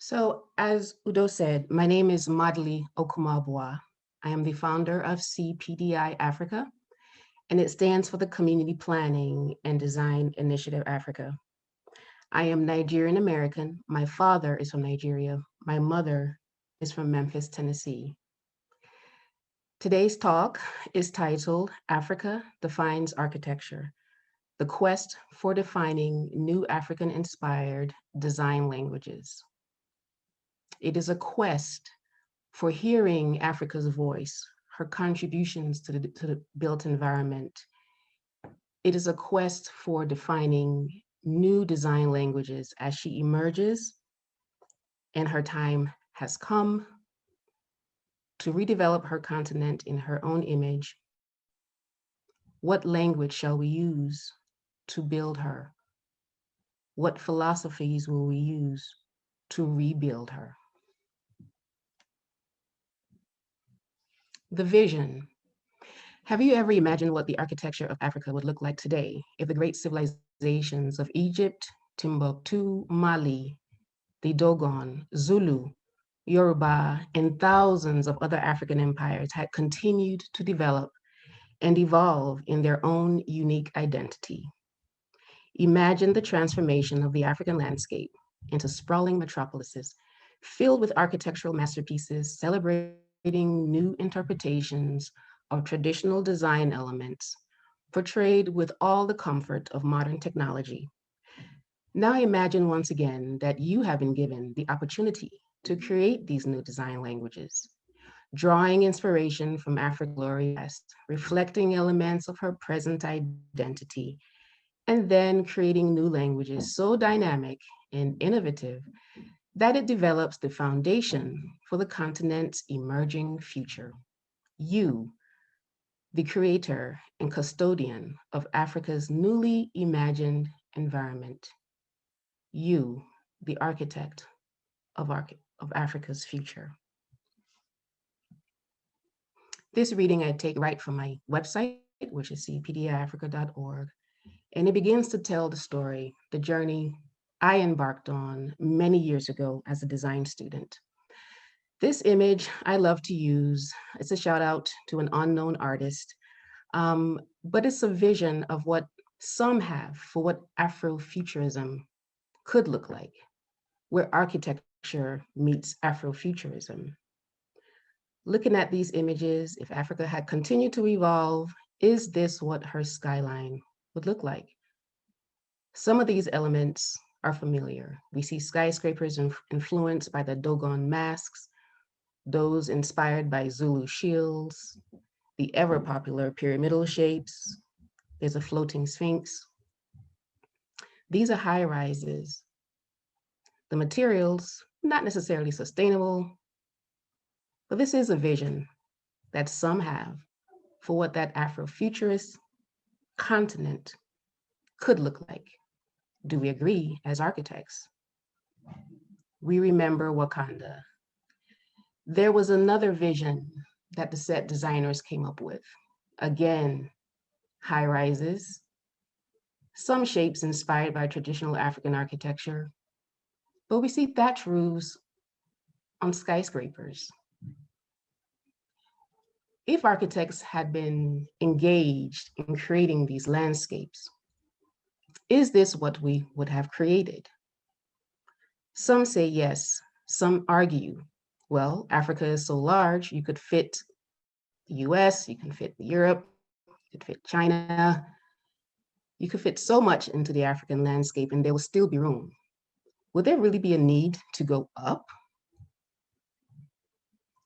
So, as Udo said, my name is Nmadili Okwumabua. I am the founder of CPDI Africa, and it stands for the Community Planning and Design Initiative Africa. I am Nigerian American. My father is from Nigeria. My mother is from Memphis, Tennessee. Today's talk is titled Africa Defines Architecture, the quest for defining new African-inspired design languages. It is a quest for hearing Africa's voice, her contributions to the built environment. It is a quest for defining new design languages as she emerges, and her time has come to redevelop her continent in her own image. What language shall we use to build her? What philosophies will we use to rebuild her? The vision. Have you ever imagined what the architecture of Africa would look like today if the great civilizations of Egypt, Timbuktu, Mali, the Dogon, Zulu, Yoruba, and thousands of other African empires had continued to develop and evolve in their own unique identity? Imagine the transformation of the African landscape into sprawling metropolises filled with architectural masterpieces celebrating new interpretations of traditional design elements, portrayed with all the comfort of modern technology. Now imagine once again that you have been given the opportunity to create these new design languages, drawing inspiration from Africa's glory past, reflecting elements of her present identity, and then creating new languages so dynamic and innovative that it develops the foundation for the continent's emerging future. You, the creator and custodian of Africa's newly imagined environment. You, the architect of Africa's future. This reading I take right from my website, which is cpdafrica.org, and it begins to tell the story, the journey I embarked on many years ago as a design student. This image I love to use. It's a shout out to an unknown artist, but it's a vision of what some have for what Afrofuturism could look like, where architecture meets Afrofuturism. Looking at these images, if Africa had continued to evolve, is this what her skyline would look like? Some of these elements are familiar. We see skyscrapers influenced by the Dogon masks, those inspired by Zulu shields, the ever popular pyramidal shapes. There's a floating sphinx. These are high rises. The materials, not necessarily sustainable, but this is a vision that some have for what that Afrofuturist continent could look like. Do we agree as architects? We remember Wakanda. There was another vision that the set designers came up with. Again, high rises, some shapes inspired by traditional African architecture, but we see thatch roofs on skyscrapers. If architects had been engaged in creating these landscapes, is this what we would have created? Some say yes, some argue, well, Africa is so large, you could fit the US, you can fit Europe, you could fit China, you could fit so much into the African landscape and there will still be room. Would there really be a need to go up?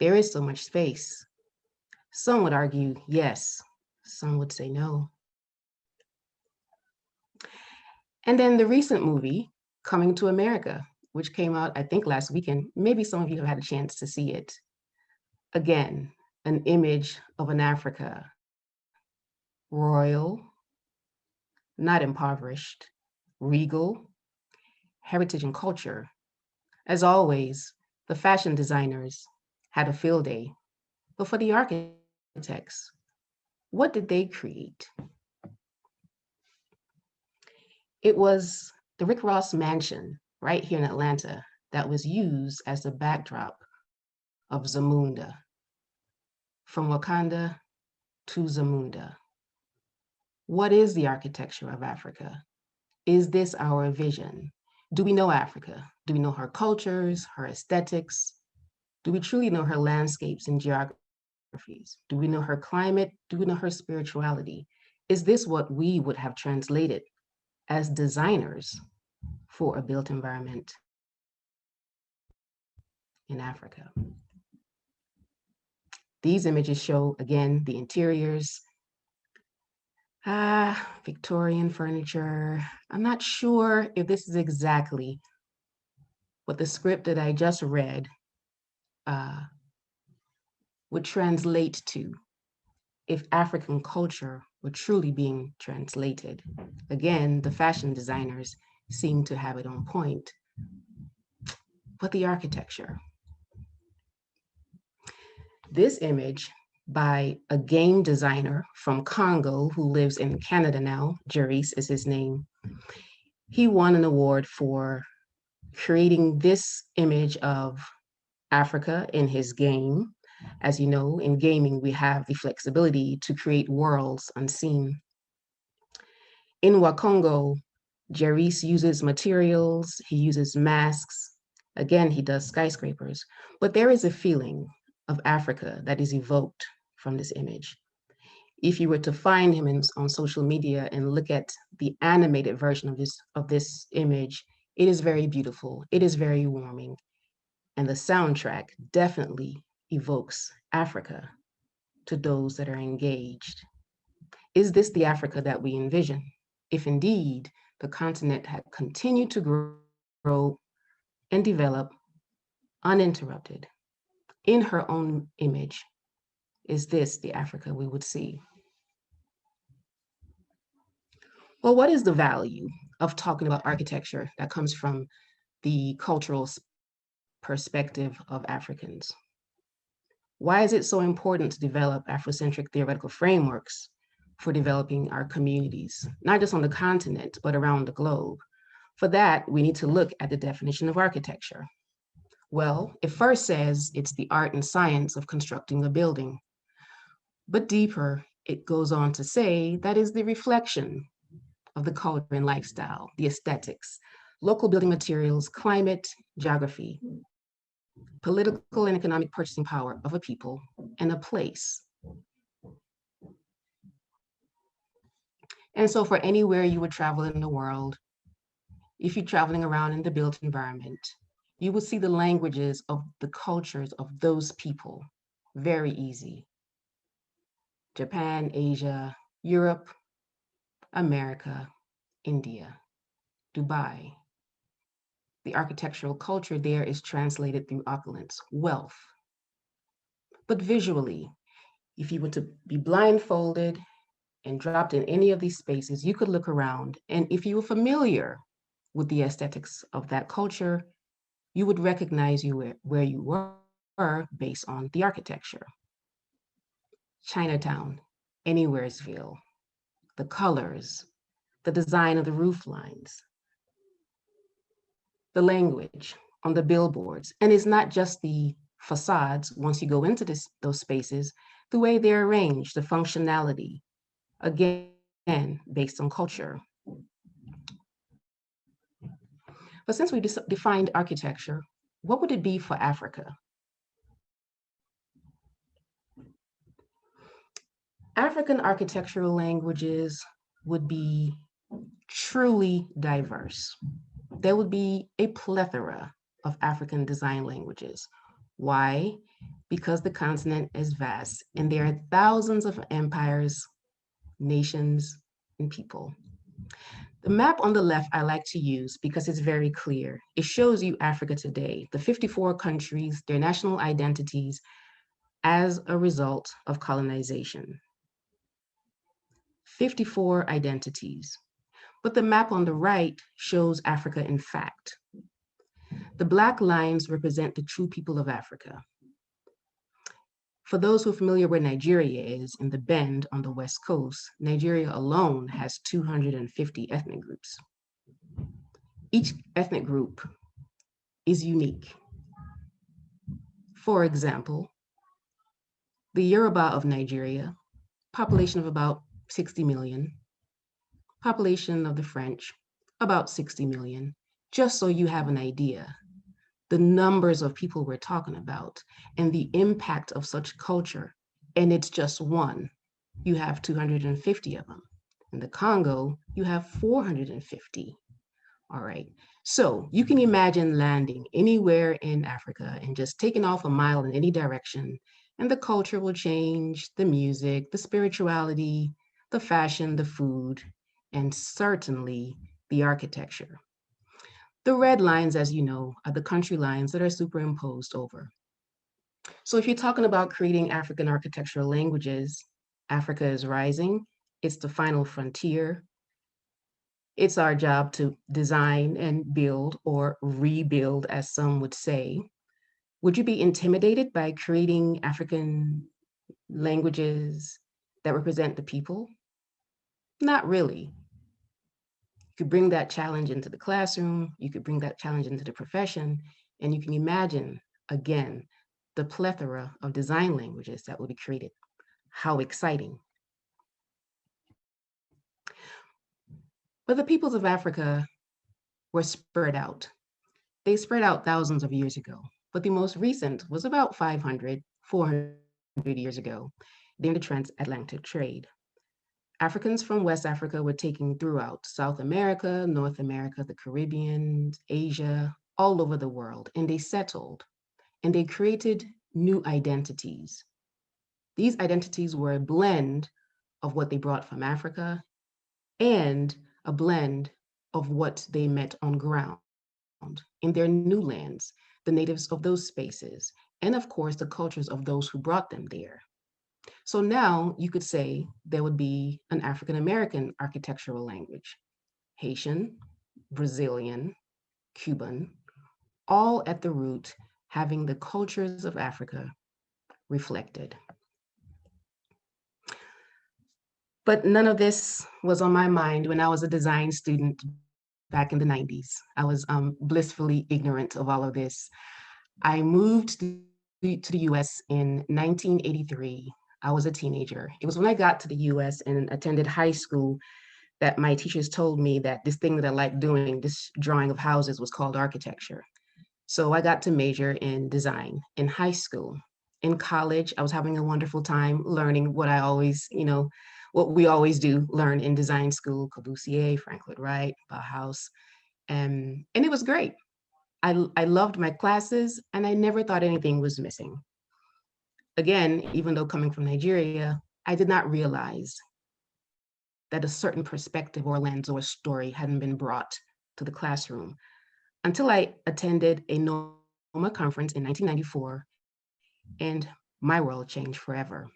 There is so much space. Some would argue yes, some would say no. And then the recent movie, Coming to America, which came out, I think, last weekend. Maybe some of you have had a chance to see it. Again, an image of an Africa, royal, not impoverished, regal, heritage and culture. As always, the fashion designers had a field day. But for the architects, what did they create? It was the Rick Ross mansion right here in Atlanta that was used as the backdrop of Zamunda. From Wakanda to Zamunda. What is the architecture of Africa? Is this our vision? Do we know Africa? Do we know her cultures, her aesthetics? Do we truly know her landscapes and geographies? Do we know her climate? Do we know her spirituality? Is this what we would have translated as designers for a built environment in Africa? These images show, again, the interiors. Victorian furniture. I'm not sure if this is exactly what the script that I just read would translate to if African culture were truly being translated. Again, the fashion designers seem to have it on point. But the architecture. This image by a game designer from Congo who lives in Canada now, Jerice is his name. He won an award for creating this image of Africa in his game. As you know, in gaming, we have the flexibility to create worlds unseen. In Wakongo, Jerice uses materials, he uses masks. Again, he does skyscrapers, but there is a feeling of Africa that is evoked from this image. If you were to find him on social media and look at the animated version of this image, it is very beautiful. It is very warming. And the soundtrack definitely evokes Africa to those that are engaged. Is this the Africa that we envision? If indeed the continent had continued to grow and develop uninterrupted in her own image, is this the Africa we would see? Well, what is the value of talking about architecture that comes from the cultural perspective of Africans? Why is it so important to develop Afrocentric theoretical frameworks for developing our communities, not just on the continent, but around the globe? For that, we need to look at the definition of architecture. Well, it first says it's the art and science of constructing a building. But deeper, it goes on to say that is the reflection of the culture and lifestyle, the aesthetics, local building materials, climate, geography, political and economic purchasing power of a people and a place. And so for anywhere you would travel in the world, if you're traveling around in the built environment, you will see the languages of the cultures of those people very easy. Japan, Asia, Europe, America, India, Dubai. The architectural culture there is translated through opulence, wealth. But visually, if you were to be blindfolded and dropped in any of these spaces, you could look around, and if you were familiar with the aesthetics of that culture, you would recognize where you were based on the architecture. Chinatown, Anywheresville, the colors, the design of the roof lines, the language on the billboards. And it's not just the facades, once you go into those spaces, the way they're arranged, the functionality, again, based on culture. But since we defined architecture, what would it be for Africa? African architectural languages would be truly diverse. There would be a plethora of African design languages. Why? Because the continent is vast and there are thousands of empires, nations, and people. The map on the left I like to use because it's very clear. It shows you Africa today, the 54 countries, their national identities as a result of colonization. 54 identities. But the map on the right shows Africa in fact. The Black lines represent the true people of Africa. For those who are familiar where Nigeria is, in the Bend on the West Coast, Nigeria alone has 250 ethnic groups. Each ethnic group is unique. For example, the Yoruba of Nigeria, population of about 60 million, population of the French, about 60 million, just so you have an idea the numbers of people we're talking about and the impact of such culture. And it's just one. You have 250 of them. In the Congo, you have 450. All right. So you can imagine landing anywhere in Africa and just taking off a mile in any direction, and the culture will change, the music, the spirituality, the fashion, the food, and certainly the architecture. The red lines, as you know, are the country lines that are superimposed over. So if you're talking about creating African architectural languages, Africa is rising. It's the final frontier. It's our job to design and build or rebuild, as some would say. Would you be intimidated by creating African languages that represent the people? Not really. You could bring that challenge into the classroom, you could bring that challenge into the profession, and you can imagine, again, the plethora of design languages that will be created. How exciting. But the peoples of Africa were spread out. They spread out thousands of years ago, but the most recent was about 500, 400 years ago during the transatlantic trade. Africans from West Africa were taken throughout South America, North America, the Caribbean, Asia, all over the world, and they settled and they created new identities. These identities were a blend of what they brought from Africa and a blend of what they met on ground in their new lands, the natives of those spaces, and of course, the cultures of those who brought them there. So now you could say there would be an African American architectural language, Haitian, Brazilian, Cuban, all at the root having the cultures of Africa reflected. But none of this was on my mind when I was a design student back in the 90s. I was blissfully ignorant of all of this. I moved to the US in 1983. I was a teenager. It was when I got to the US and attended high school that my teachers told me that this thing that I liked doing, this drawing of houses, was called architecture. So I got to major in design in high school. In college, I was having a wonderful time learning what I always, what we always do, learn in design school, Corbusier, Frank Lloyd Wright, Bauhaus. And it was great. I loved my classes and I never thought anything was missing. Again, even though coming from Nigeria, I did not realize that a certain perspective or lens or story hadn't been brought to the classroom until I attended a NOMA conference in 1994, and my world changed forever.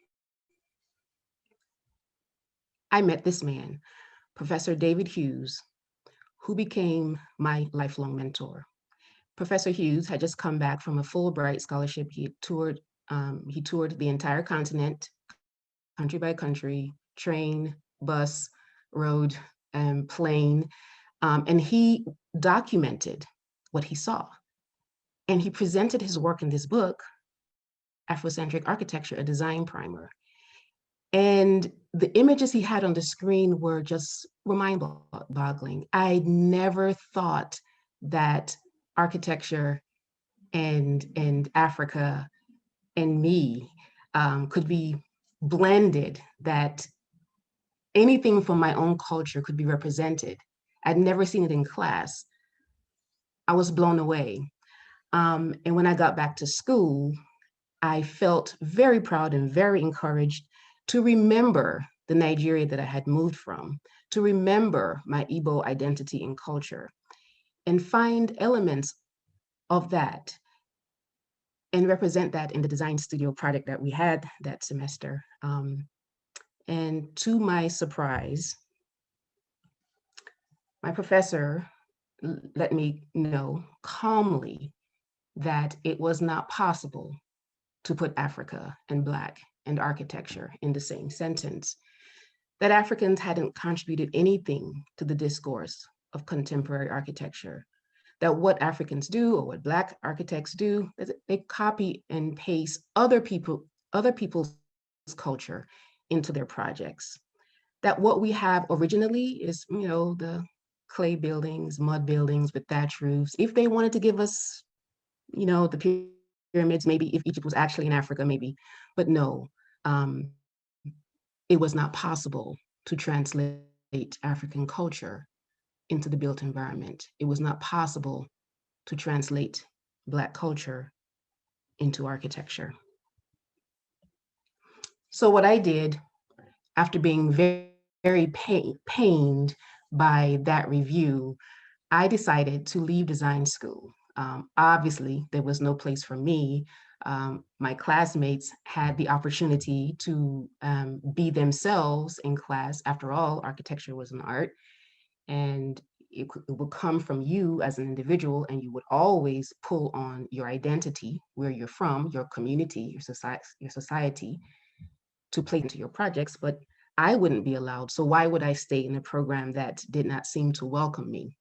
I met this man, Professor David Hughes, who became my lifelong mentor. Professor Hughes had just come back from a Fulbright scholarship. He toured the entire continent, country by country, train, bus, road, plane, and he documented what he saw. And he presented his work in this book, Afrocentric Architecture, a Design Primer. And the images he had on the screen were mind-boggling. I never thought that architecture and Africa and me could be blended, that anything from my own culture could be represented. I'd never seen it in class. I was blown away. And when I got back to school, I felt very proud and very encouraged to remember the Nigeria that I had moved from, to remember my Igbo identity and culture, and find elements of that and represent that in the design studio project that we had that semester. And to my surprise, my professor let me know calmly that it was not possible to put Africa and Black and architecture in the same sentence, that Africans hadn't contributed anything to the discourse of contemporary architecture, that what Africans do or what Black architects do, they copy and paste other people's culture into their projects. That what we have originally is, the clay buildings, mud buildings with thatch roofs. If they wanted to give us, the pyramids, maybe if Egypt was actually in Africa, maybe, but no, um, it was not possible to translate African culture into the built environment. It was not possible to translate Black culture into architecture. So what I did after being very pained by that review, I decided to leave design school. Obviously, there was no place for me. My classmates had the opportunity to be themselves in class. After all, architecture was an art, and it would come from you as an individual, and you would always pull on your identity, where you're from, your community, your society, to play into your projects. But I wouldn't be allowed. So why would I stay in a program that did not seem to welcome me?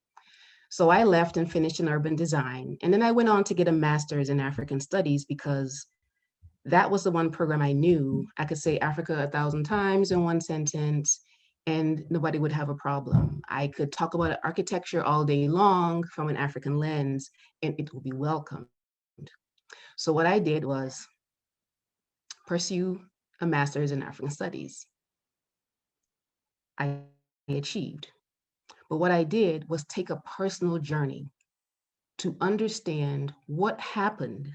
So I left and finished in urban design. And then I went on to get a master's in African studies because that was the one program I knew. I could say Africa 1,000 times in one sentence and nobody would have a problem. I could talk about architecture all day long from an African lens and it would be welcomed. So what I did was pursue a master's in African studies. I achieved. But what I did was take a personal journey to understand what happened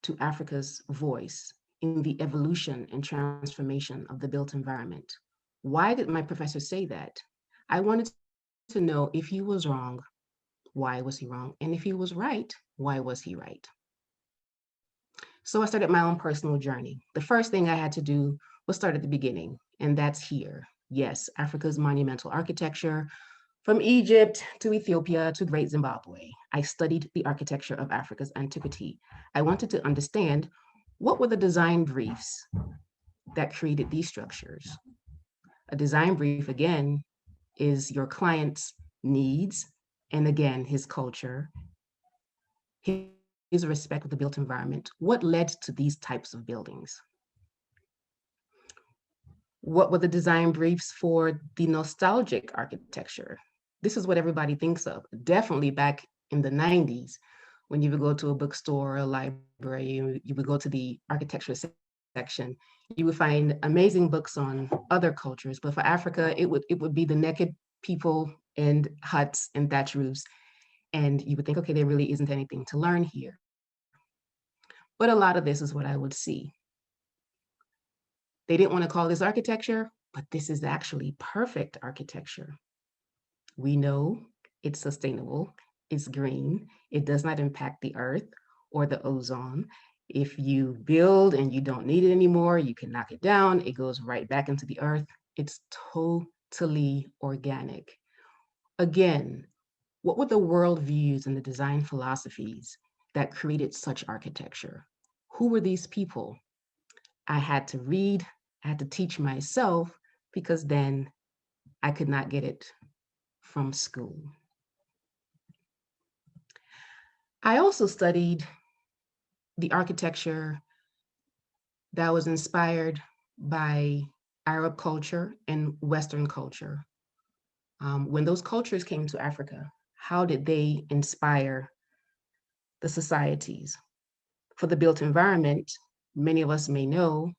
to Africa's voice in the evolution and transformation of the built environment. Why did my professor say that? I wanted to know if he was wrong, why was he wrong? And if he was right, why was he right? So I started my own personal journey. The first thing I had to do was start at the beginning, and that's here. Yes, Africa's monumental architecture, from Egypt to Ethiopia to Great Zimbabwe. I studied the architecture of Africa's antiquity. I wanted to understand what were the design briefs that created these structures. A design brief, again, is your client's needs, and again, his culture, his respect of the built environment. What led to these types of buildings? What were the design briefs for the nostalgic architecture? This is what everybody thinks of. Definitely back in the 90s, when you would go to a bookstore or a library, you would go to the architecture section, you would find amazing books on other cultures. But for Africa, it would be the naked people and huts and thatch roofs. And you would think, okay, there really isn't anything to learn here. But a lot of this is what I would see. They didn't want to call this architecture, but this is actually perfect architecture. We know it's sustainable, it's green, it does not impact the earth or the ozone. If you build and you don't need it anymore, you can knock it down, it goes right back into the earth. It's totally organic. Again, what were the worldviews and the design philosophies that created such architecture? Who were these people? I had to read, I had to teach myself, because then I could not get it from school. I also studied the architecture that was inspired by Arab culture and Western culture. When those cultures came to Africa, how did they inspire the societies? For the built environment, many of us may know,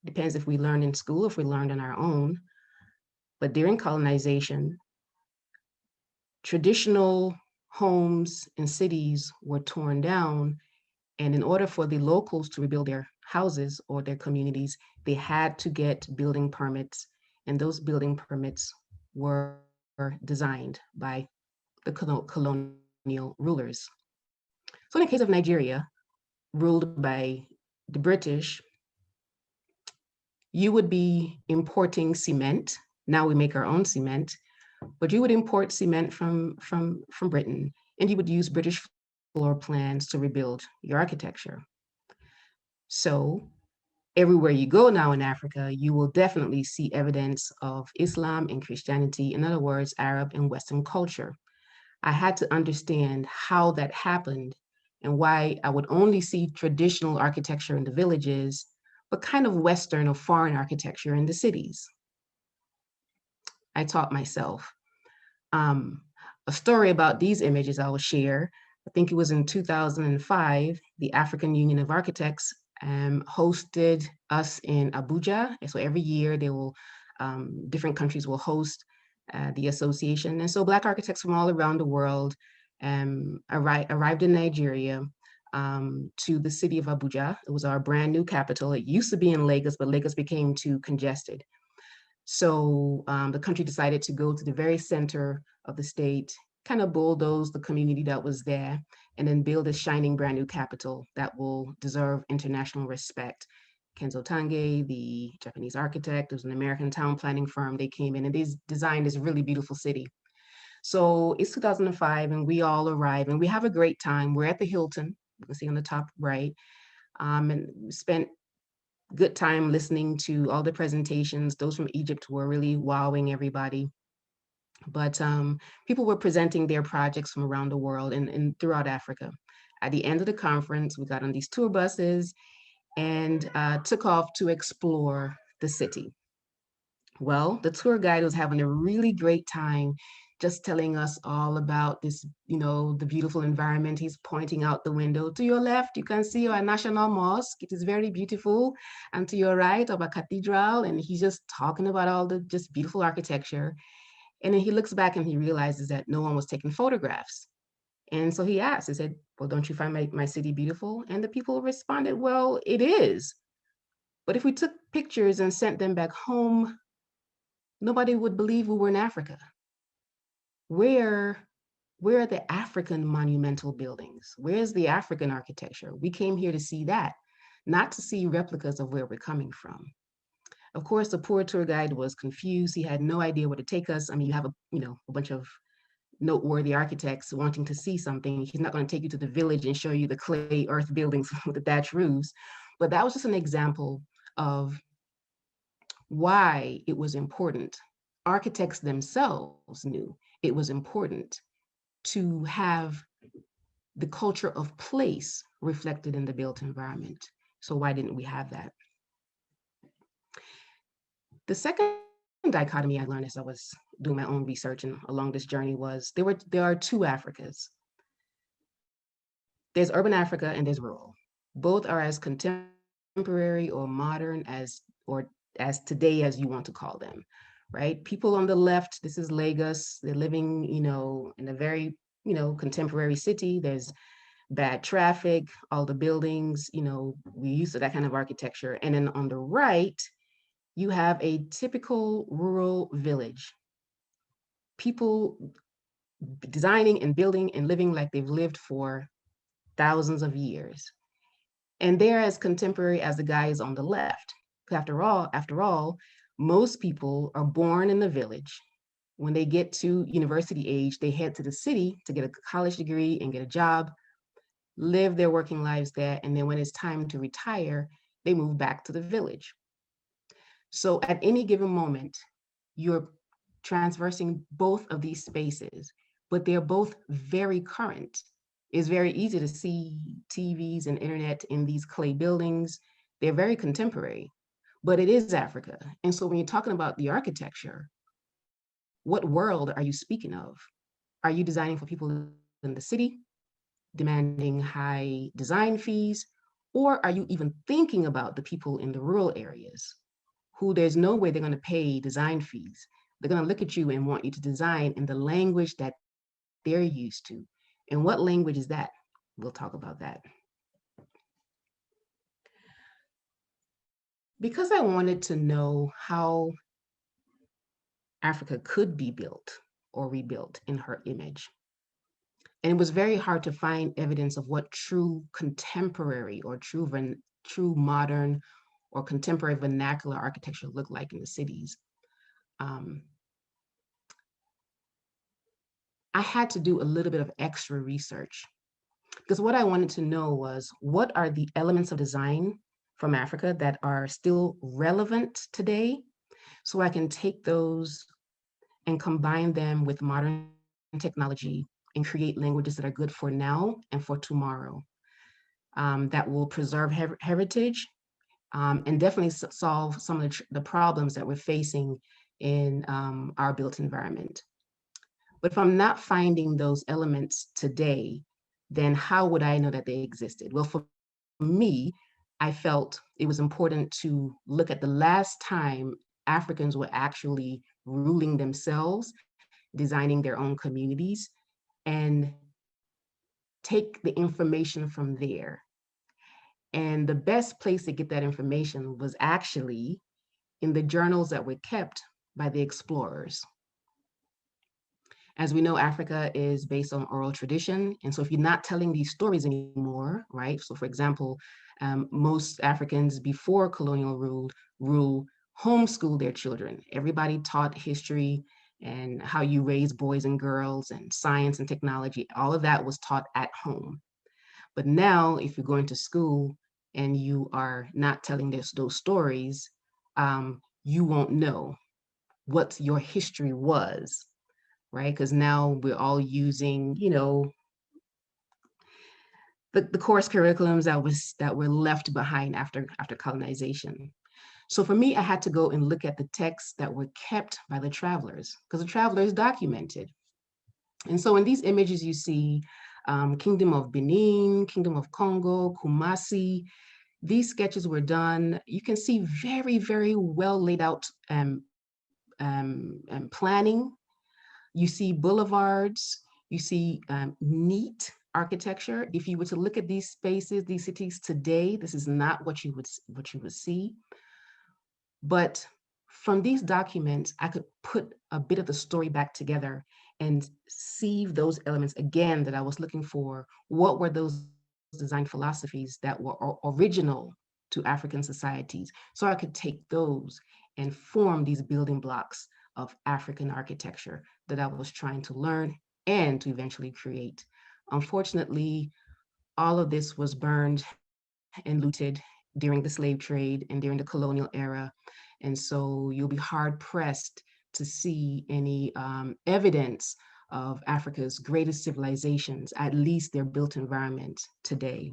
depends if we learned in school, if we learned on our own, but during colonization, traditional homes and cities were torn down. And in order for the locals to rebuild their houses or their communities, they had to get building permits. And those building permits were designed by the colonial rulers. So in the case of Nigeria, ruled by the British, you would be importing cement. Now we make our own cement, but you would import cement from Britain, and you would use British floor plans to rebuild your architecture. So everywhere you go now in Africa, you will definitely see evidence of Islam and Christianity, in other words, Arab and Western culture. I had to understand how that happened and why I would only see traditional architecture in the villages, but kind of Western or foreign architecture in the cities. I taught myself. Um, a story about these images I will share. I think it was in 2005, the African Union of Architects hosted us in Abuja. And so every year they will, different countries will host the association. And so Black architects from all around the world arrived in Nigeria to the city of Abuja. It was our brand new capital. It used to be in Lagos, but Lagos became too congested. So the country decided to go to the very center of the state, kind of bulldoze the community that was there, and then build a shining brand new capital that will deserve international respect. Kenzo Tange, the Japanese architect, it was an American town planning firm. They came in and they designed this really beautiful city. So it's 2005 and we all arrive and we have a great time. We're at the Hilton, you can see on the top right, and we spent good time listening to all the presentations. Those from Egypt were really wowing everybody. But people were presenting their projects from around the world and throughout Africa. At the end of the conference, we got on these tour buses and took off to explore the city. Well, the tour guide was having a really great time just telling us all about this, the beautiful environment. He's pointing out the window. To your left, you can see our national mosque. It is very beautiful. And to your right, our cathedral. And he's just talking about all the just beautiful architecture. And then he looks back and he realizes that no one was taking photographs. And so he asked, he said, well, don't you find my city beautiful? And the people responded, well, it is. But if we took pictures and sent them back home, nobody would believe we were in Africa. Where are the African monumental buildings? Where's the African architecture? We came here to see that, not to see replicas of where we're coming from. Of course, the poor tour guide was confused. He had no idea where to take us. I mean, you have a bunch of noteworthy architects wanting to see something. He's not going to take you to the village and show you the clay earth buildings with the thatch roofs. But that was just an example of why it was important. Architects themselves knew it was important to have the culture of place reflected in the built environment. So why didn't we have that? The second dichotomy I learned as I was doing my own research and along this journey was there are two Africas. There's urban Africa and there's rural. Both are as contemporary or modern as today as you want to call them, right? People on the left, this is Lagos. They're living, in a very, contemporary city. There's bad traffic, all the buildings, we used to that kind of architecture. And then on the right, you have a typical rural village. People designing and building and living like they've lived for thousands of years. And they're as contemporary as the guys on the left. After all, most people are born in the village. When they get to university age, they head to the city to get a college degree and get a job, live their working lives there. And then when it's time to retire, they move back to the village. So at any given moment, you're traversing both of these spaces, but they're both very current. It's very easy to see TVs and internet in these clay buildings. They're very contemporary, but it is Africa. And so when you're talking about the architecture, what world are you speaking of? Are you designing for people in the city, demanding high design fees? Or are you even thinking about the people in the rural areas who there's no way they're going to pay design fees? They're going to look at you and want you to design in the language that they're used to. And what language is that? We'll talk about that. Because I wanted to know how Africa could be built or rebuilt in her image. And it was very hard to find evidence of what true contemporary or true modern or contemporary vernacular architecture looked like in the cities. I had to do a little bit of extra research because what I wanted to know was what are the elements of design from Africa that are still relevant today, so I can take those and combine them with modern technology and create languages that are good for now and for tomorrow, that will preserve heritage, and definitely solve some of the problems that we're facing in our built environment. But if I'm not finding those elements today, then how would I know that they existed? Well, for me, I felt it was important to look at the last time Africans were actually ruling themselves, designing their own communities, and take the information from there. And the best place to get that information was actually in the journals that were kept by the explorers. As we know, Africa is based on oral tradition. And so if you're not telling these stories anymore, right? So for example, most Africans before colonial rule homeschooled their children. Everybody taught history and how you raise boys and girls and science and technology. All of that was taught at home. But now if you're going to school and you are not telling those stories, you won't know what your history was, right? Because now we're all using, the course curriculums that were left behind after colonization. So for me, I had to go and look at the texts that were kept by the travelers, because the travelers documented. And so in these images, you see Kingdom of Benin, Kingdom of Congo, Kumasi. These sketches were done. You can see very, very well laid out planning. You see boulevards, you see neat architecture. If you were to look at these spaces, these cities today, this is not what you would see. But from these documents, I could put a bit of the story back together and see those elements again that I was looking for. What were those design philosophies that were original to African societies? So I could take those and form these building blocks of African architecture that I was trying to learn and to eventually create. Unfortunately, all of this was burned and looted during the slave trade and during the colonial era. And so you'll be hard pressed to see any evidence of Africa's greatest civilizations, at least their built environment today.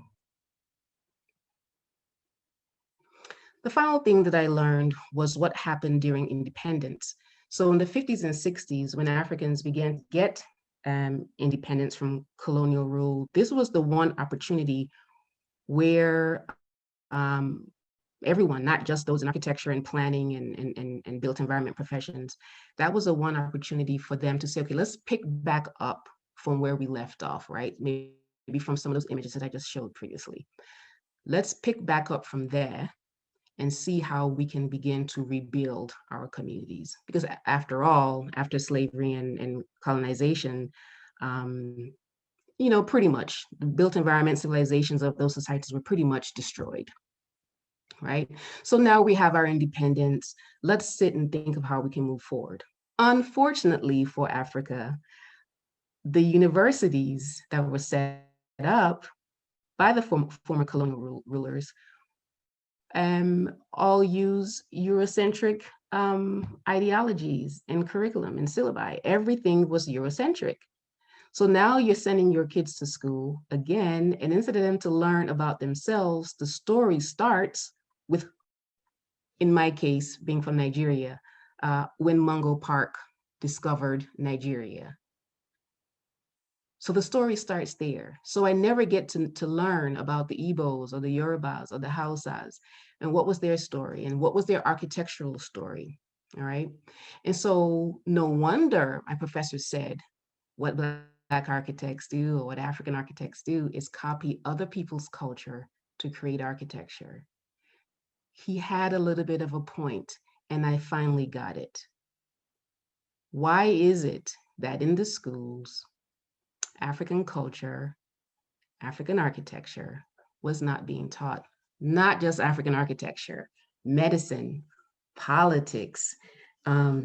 The final thing that I learned was what happened during independence. So in the 50s and 60s, when Africans began to get independence from colonial rule, this was the one opportunity where everyone, not just those in architecture and planning and built environment professions, that was the one opportunity for them to say, okay, let's pick back up from where we left off, right? Maybe from some of those images that I just showed previously. Let's pick back up from there and see how we can begin to rebuild our communities. Because after all, after slavery and colonization, pretty much the built environment civilizations of those societies were pretty much destroyed, right? So now we have our independence. Let's sit and think of how we can move forward. Unfortunately for Africa, the universities that were set up by the former colonial rulers all use Eurocentric ideologies and curriculum and syllabi. Everything was Eurocentric. So now you're sending your kids to school again, and instead of them to learn about themselves, the story starts with, in my case, being from Nigeria, when Mungo Park discovered Nigeria. So the story starts there. So I never get to learn about the Igbos or the Yorubas or the Hausas and what was their story and what was their architectural story, all right? And so no wonder my professor said what Black architects do or what African architects do is copy other people's culture to create architecture. He had a little bit of a point, and I finally got it. Why is it that in the schools, African culture, African architecture was not being taught? Not just African architecture, medicine, politics,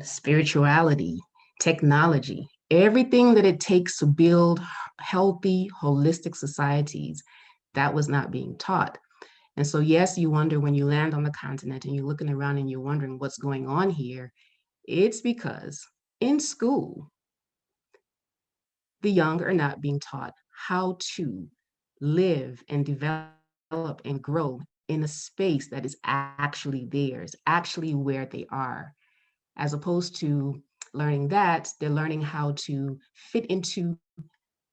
spirituality, technology, everything that it takes to build healthy, holistic societies, that was not being taught. And so, yes, you wonder when you land on the continent and you're looking around and you're wondering what's going on here. It's because in school, The young are not being taught how to live and develop and grow in a space that is actually theirs, actually where they are, as opposed to learning that, they're learning how to fit into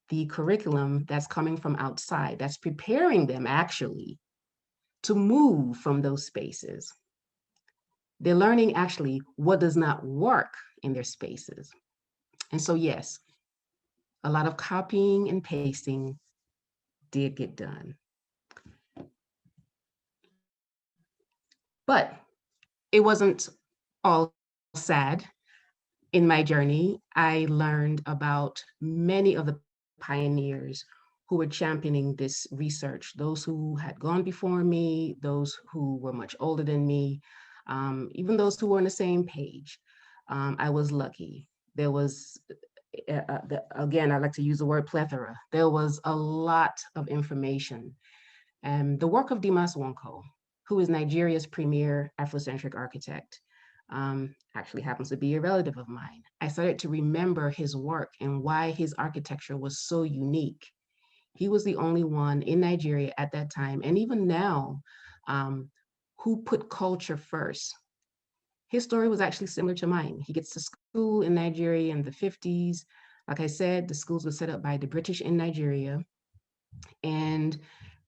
the curriculum that's coming from outside, that's preparing them actually to move from those spaces. They're learning actually what does not work in their spaces. And so, yes, a lot of copying and pasting did get done. But it wasn't all sad. In my journey, I learned about many of the pioneers who were championing this research, those who had gone before me, those who were much older than me, even those who were on the same page. I was lucky. There was, again, I like to use the word plethora. There was a lot of information. The work of Dimas Wonko, who is Nigeria's premier Afrocentric architect, actually happens to be a relative of mine. I started to remember his work and why his architecture was so unique. He was the only one in Nigeria at that time, and even now, um, who put culture first. His story was actually similar to mine. He gets to school in Nigeria in the 50s. Like I said, the schools were set up by the British in Nigeria, and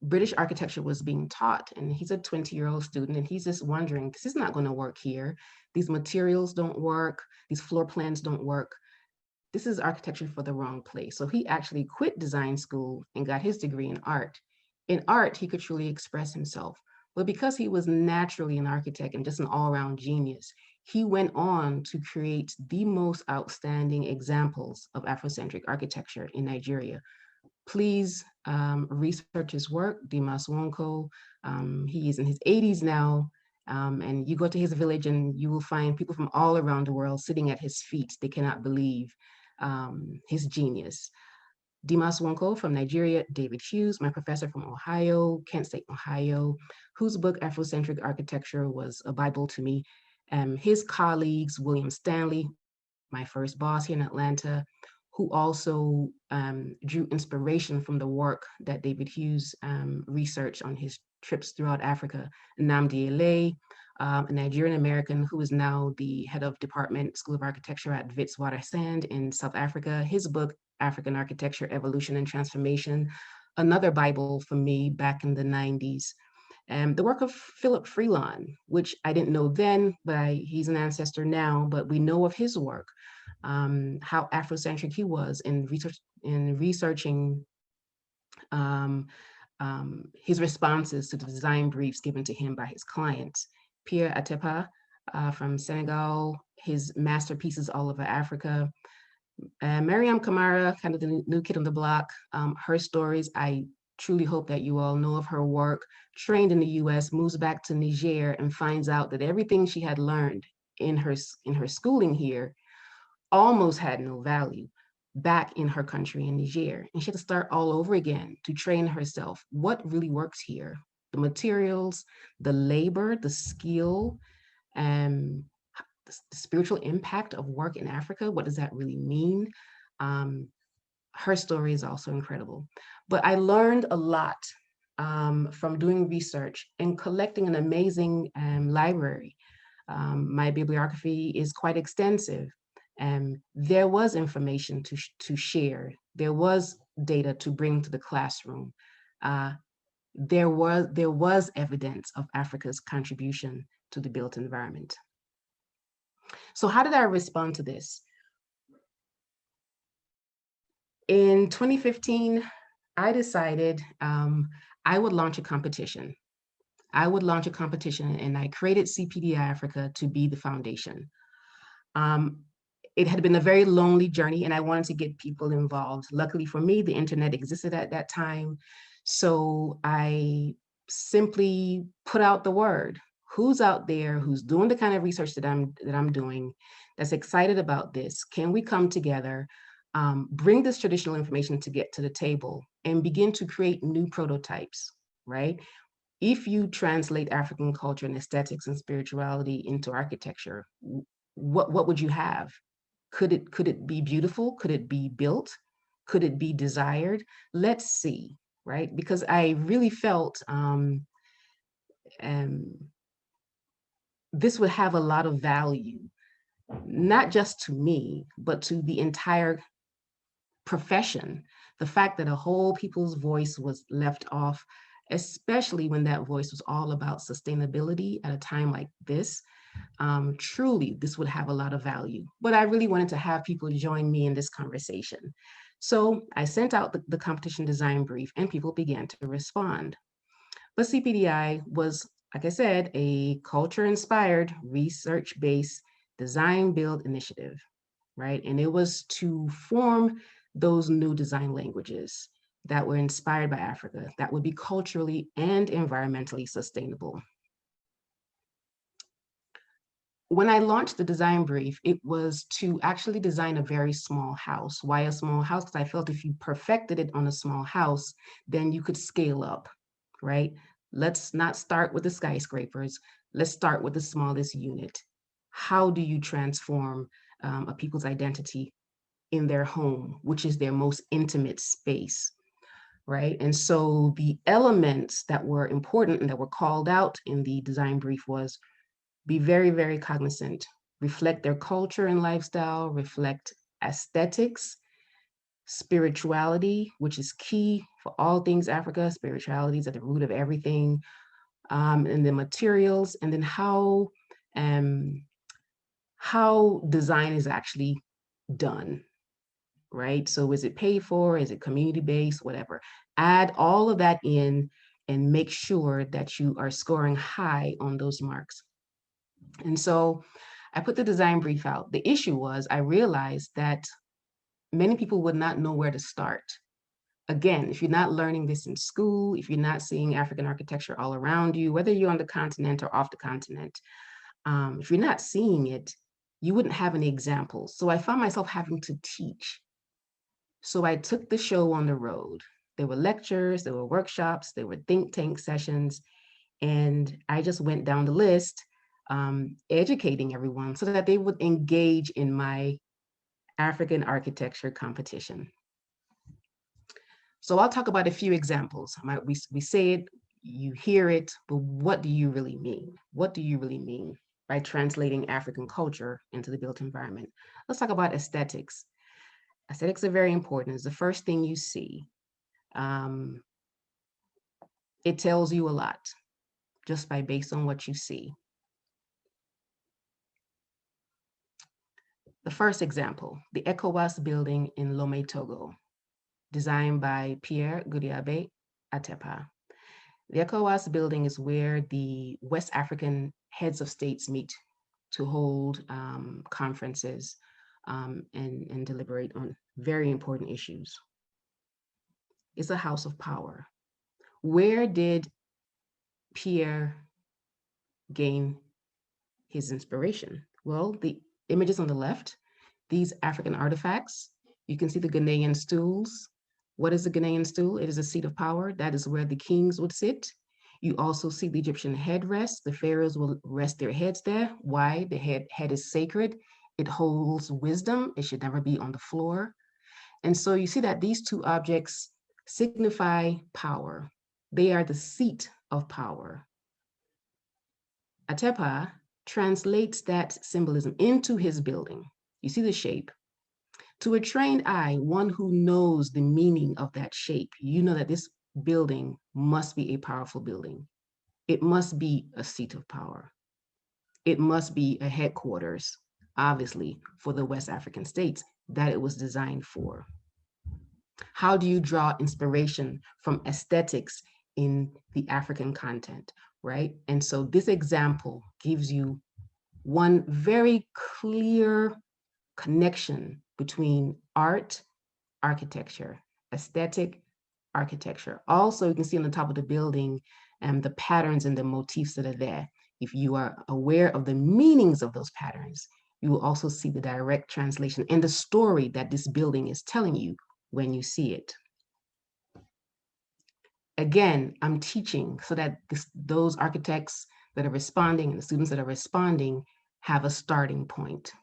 British architecture was being taught. And he's a 20-year-old student, and he's just wondering, this is not going to work here. These materials don't work. These floor plans don't work. This is architecture for the wrong place. So he actually quit design school and got his degree in art. In art, he could truly express himself. But because he was naturally an architect and just an all-around genius, he went on to create the most outstanding examples of Afrocentric architecture in Nigeria. Please research his work, Dimas Wonko. He is in his 80s now, and you go to his village and you will find people from all around the world sitting at his feet. They cannot believe his genius. Dimas Wonko from Nigeria, David Hughes, my professor from Ohio, Kent State, Ohio, whose book Afrocentric Architecture was a Bible to me. His colleagues, William Stanley, my first boss here in Atlanta, who also drew inspiration from the work that David Hughes researched on his trips throughout Africa. Nmadili, a Nigerian American who is now the head of department, School of Architecture at Witwatersrand in South Africa. His book, African Architecture, Evolution and Transformation, another Bible for me back in the 90s. The work of Philip Freelon, which I didn't know then, but he's an ancestor now, but we know of his work, how Afrocentric he was in researching um, his responses to the design briefs given to him by his clients. Pierre Atepa from Senegal, his masterpieces all over Africa. Mariam Kamara, kind of the new kid on the block, her stories, I truly hope that you all know of her work, trained in the US, moves back to Niger and finds out that everything she had learned in her schooling here almost had no value back in her country in Niger. And she had to start all over again to train herself. What really works here? The materials, the labor, the skill, and the spiritual impact of work in Africa. What does that really mean? Her story is also incredible. But I learned a lot from doing research and collecting an amazing library. My bibliography is quite extensive. There was information to share. There was data to bring to the classroom. There was evidence of Africa's contribution to the built environment. So how did I respond to this? In 2015, I decided I would launch a competition. And I created CPD Africa to be the foundation. It had been a very lonely journey and I wanted to get people involved. Luckily for me, the internet existed at that time. So I simply put out the word. Who's out there, who's doing the kind of research that I'm doing, that's excited about this? Can we come together, bring this traditional information to get to the table and begin to create new prototypes, right? If you translate African culture and aesthetics and spirituality into architecture, what would you have? Could it be beautiful? Could it be built? could it be desired? Let's see, right? Because I really felt this would have a lot of value, not just to me, but to the entire profession. The fact that a whole people's voice was left off, especially when that voice was all about sustainability at a time like this, truly this would have a lot of value. But I really wanted to have people join me in this conversation. So I sent out the competition design brief and people began to respond. But CPDI was, like I said, a culture-inspired, research-based design build initiative, right? And it was to form those new design languages that were inspired by Africa, that would be culturally and environmentally sustainable. When I launched the design brief, it was to actually design a very small house. Why a small house? Because I felt if you perfected it on a small house, then you could scale up, right? Let's not start with the skyscrapers. Let's start with the smallest unit. How do you transform a people's identity in their home, which is their most intimate space, right? And so the elements that were important and that were called out in the design brief was be very, very cognizant, reflect their culture and lifestyle, reflect aesthetics, spirituality, which is key for all things Africa. Spirituality is at the root of everything, and the materials, and then how design is actually done, right? So is it paid for? Is it community-based? Whatever. Add all of that in and make sure that you are scoring high on those marks. And so I put the design brief out. The issue was I realized that many people would not know where to start. Again, if you're not learning this in school, if you're not seeing African architecture all around you, whether you're on the continent or off the continent, if you're not seeing it, you wouldn't have any examples. So I found myself having to teach. So I took the show on the road. There were lectures, there were workshops, there were think tank sessions, and I just went down the list, educating everyone so that they would engage in my African architecture competition. So I'll talk about a few examples. We say it, you hear it, but what do you really mean? What do you really mean by translating African culture into the built environment? Let's talk about aesthetics. Aesthetics are very important. It's the first thing you see. It tells you a lot just by based on what you see. The first example, the ECOWAS building in Lomé, Togo, designed by Pierre Goudiaby Atepa. The ECOWAS building is where the West African heads of states meet to hold conferences and deliberate on very important issues. It's a house of power. Where did Pierre gain his inspiration? Well, the images on the left, these African artifacts, you can see the Ghanaian stools. What is the Ghanaian stool? It is a seat of power. That is where the kings would sit. You also see the Egyptian headrest. The pharaohs will rest their heads there. Why? The head is sacred. It holds wisdom. It should never be on the floor. And so you see that these two objects signify power. They are the seat of power. Atepa translates that symbolism into his building. You see the shape. To a trained eye, one who knows the meaning of that shape, you know that this building must be a powerful building. It must be a seat of power. It must be a headquarters, obviously, for the West African states that it was designed for. How do you draw inspiration from aesthetics in the African content, right? And so this example gives you one very clear connection between art, architecture, aesthetic, architecture. Also, you can see on the top of the building the patterns and the motifs that are there. If you are aware of the meanings of those patterns, you will also see the direct translation and the story that this building is telling you when you see it. Again, I'm teaching so that those architects that are responding and the students that are responding have a starting point.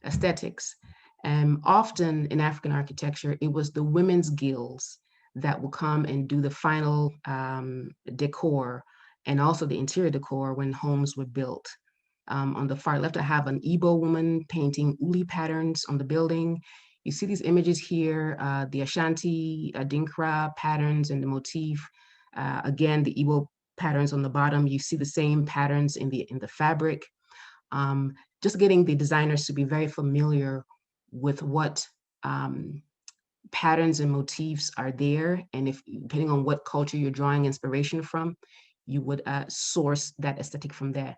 Aesthetics. Often in African architecture, it was the women's guilds that will come and do the final decor and also the interior decor when homes were built. On the far left, I have an Igbo woman painting uli patterns on the building. You see these images here, the Ashanti, Adinkra patterns and the motif. Again, the Igbo patterns on the bottom. You see the same patterns in the fabric. Just getting the designers to be very familiar with what patterns and motifs are there. And if depending on what culture you're drawing inspiration from, you would source that aesthetic from there.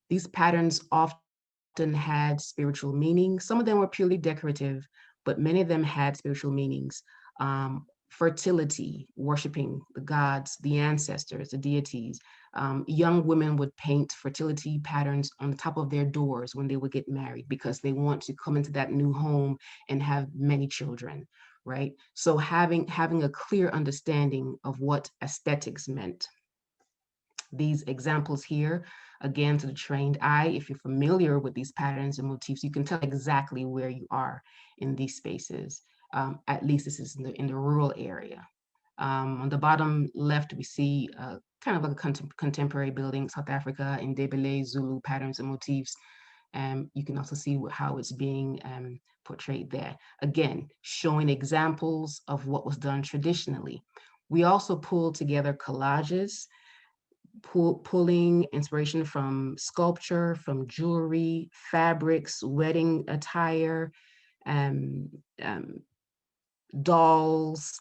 These patterns often had spiritual meaning. Some of them were purely decorative, but many of them had spiritual meanings. Fertility, worshiping the gods, the ancestors, the deities. Young women would paint fertility patterns on the top of their doors when they would get married because they want to come into that new home and have many children, right? So having a clear understanding of what aesthetics meant. These examples here, again, to the trained eye, if you're familiar with these patterns and motifs, you can tell exactly where you are in these spaces. At least this is in the rural area. On the bottom left, we see kind of like a contemporary building, South Africa, in Ndebele, Zulu patterns and motifs. You can also see how it's being portrayed there. Again, showing examples of what was done traditionally. We also pulled together collages, pulling inspiration from sculpture, from jewelry, fabrics, wedding attire, um, um, dolls,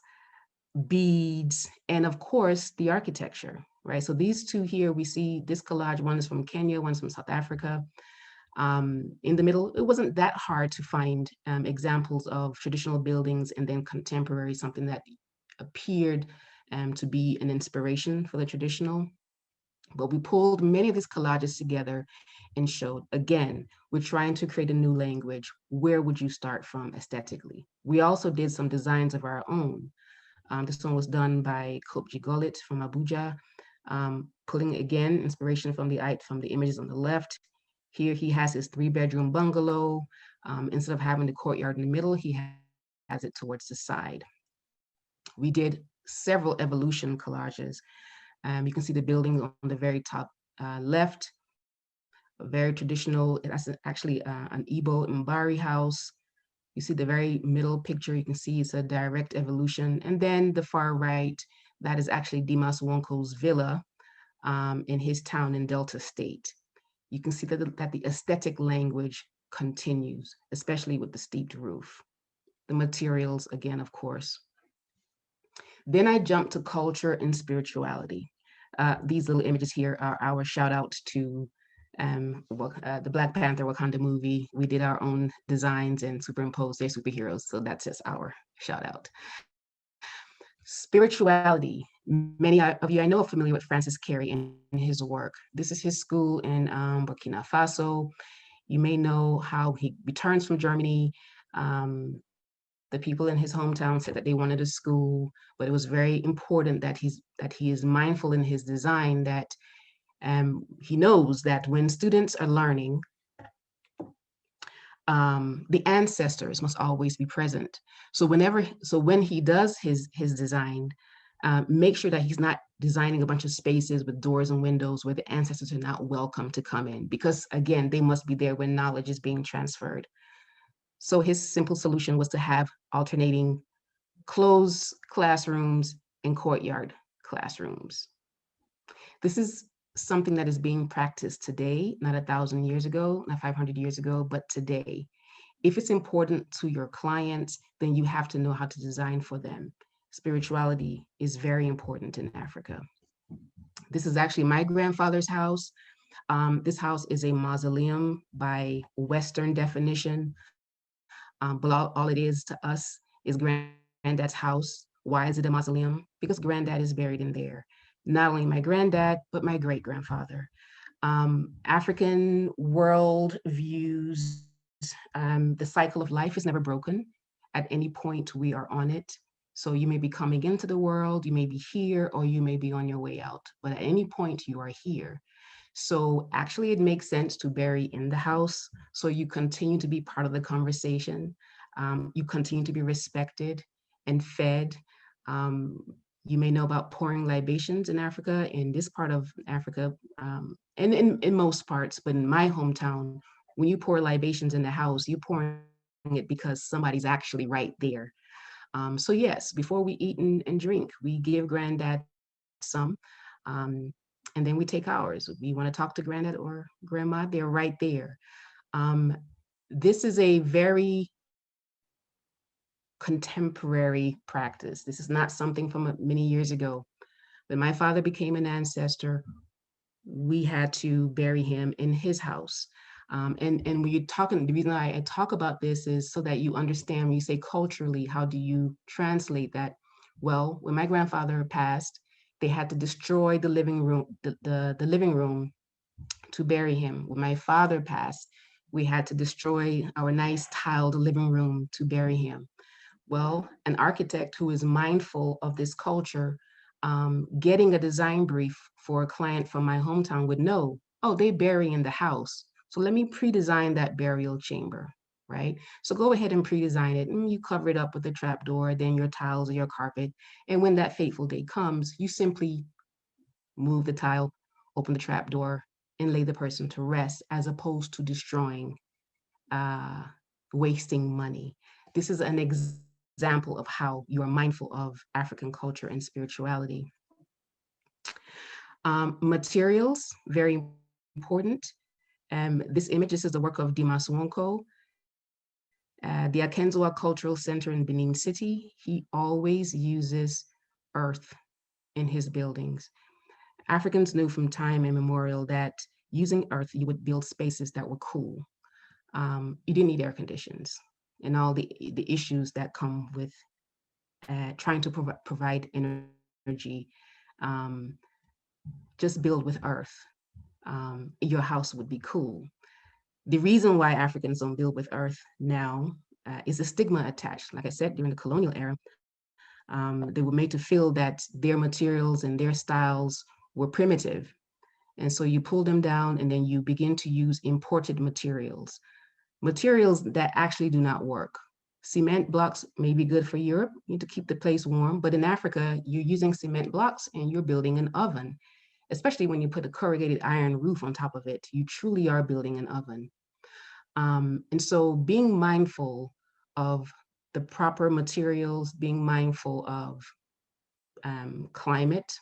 beads, and of course, the architecture, right? So these two here, we see this collage, one is from Kenya, one's from South Africa. In the middle, it wasn't that hard to find examples of traditional buildings and then contemporary, something that appeared to be an inspiration for the traditional. But we pulled many of these collages together and showed, again, we're trying to create a new language. Where would you start from aesthetically? We also did some designs of our own. This one was done by Kopji Golit from Abuja, pulling again inspiration from the images on the left. Here he has his 3-bedroom bungalow. Instead of having the courtyard in the middle, he has it towards the side. We did several evolution collages. You can see the building on the very top left, very traditional. That's actually an Igbo Mbari house. You see the very middle picture, you can see it's a direct evolution. And then the far right, that is actually Dimas Wonko's villa in his town in Delta State. You can see that the aesthetic language continues, especially with the steeped roof. The materials, again, of course. Then I jumped to culture and spirituality. These little images here are our shout out to the Black Panther Wakanda movie. We did our own designs and superimposed their superheroes. So that's just our shout out. Spirituality. Many of you I know are familiar with Francis Carey and his work. This is his school in Burkina Faso. You may know how he returns from Germany. The people in his hometown said that they wanted a school, but it was very important that he is mindful in his design that he knows that when students are learning, the ancestors must always be present. So when he does his design, make sure that he's not designing a bunch of spaces with doors and windows where the ancestors are not welcome to come in, because again, they must be there when knowledge is being transferred. So his simple solution was to have alternating closed classrooms and courtyard classrooms. This is something that is being practiced today, not 1,000 years ago, not 500 years ago, but today. If it's important to your clients, then you have to know how to design for them. Spirituality is very important in Africa. This is actually my grandfather's house. This house is a mausoleum by Western definition. But all it is to us is granddad's house. Why is it a mausoleum? Because granddad is buried in there. Not only my granddad, but my great grandfather. African world views, the cycle of life is never broken. At any point, we are on it. So you may be coming into the world, you may be here, or you may be on your way out. But at any point, you are here. So actually, it makes sense to bury in the house so you continue to be part of the conversation. You continue to be respected and fed. Um, you may know about pouring libations in Africa, in this part of Africa, and in most parts, but in my hometown, when you pour libations in the house, you're pouring it because somebody's actually right there. So yes, before we eat and drink, we give granddad some, um, and then we take ours. We want to talk to granddad or grandma, they're right there. Um, this is a very contemporary practice. This is not something from many years ago. When my father became an ancestor, we had to bury him in his house. And when you're talking, the reason I talk about this is so that you understand when you say culturally, how do you translate that? Well, when my grandfather passed, they had to destroy the living room, the living room to bury him. When my father passed, we had to destroy our nice tiled living room to bury him. Well, an architect who is mindful of this culture, getting a design brief for a client from my hometown would know, oh, they bury in the house. So let me pre-design that burial chamber, right? So go ahead and pre-design it, and you cover it up with a trapdoor, then your tiles or your carpet. And when that fateful day comes, you simply move the tile, open the trapdoor, and lay the person to rest, as opposed to destroying, uh, wasting money. This is an example of how you are mindful of African culture and spirituality. Materials, very important. This image, this is the work of Dimas Wonko, the Akenzua Cultural Center in Benin City. He always uses earth in his buildings. Africans knew from time immemorial that using earth, you would build spaces that were cool. You didn't need air conditions and all the issues that come with trying to provide energy. Um, just build with earth. Your house would be cool. The reason why Africans don't build with earth now is a stigma attached. Like I said, during the colonial era, they were made to feel that their materials and their styles were primitive. And so you pull them down and then you begin to use imported materials, materials that actually do not work. Cement blocks may be good for Europe, you need to keep the place warm, but in Africa, you're using cement blocks and you're building an oven, especially when you put a corrugated iron roof on top of it. You truly are building an oven. And so being mindful of the proper materials, being mindful of climate,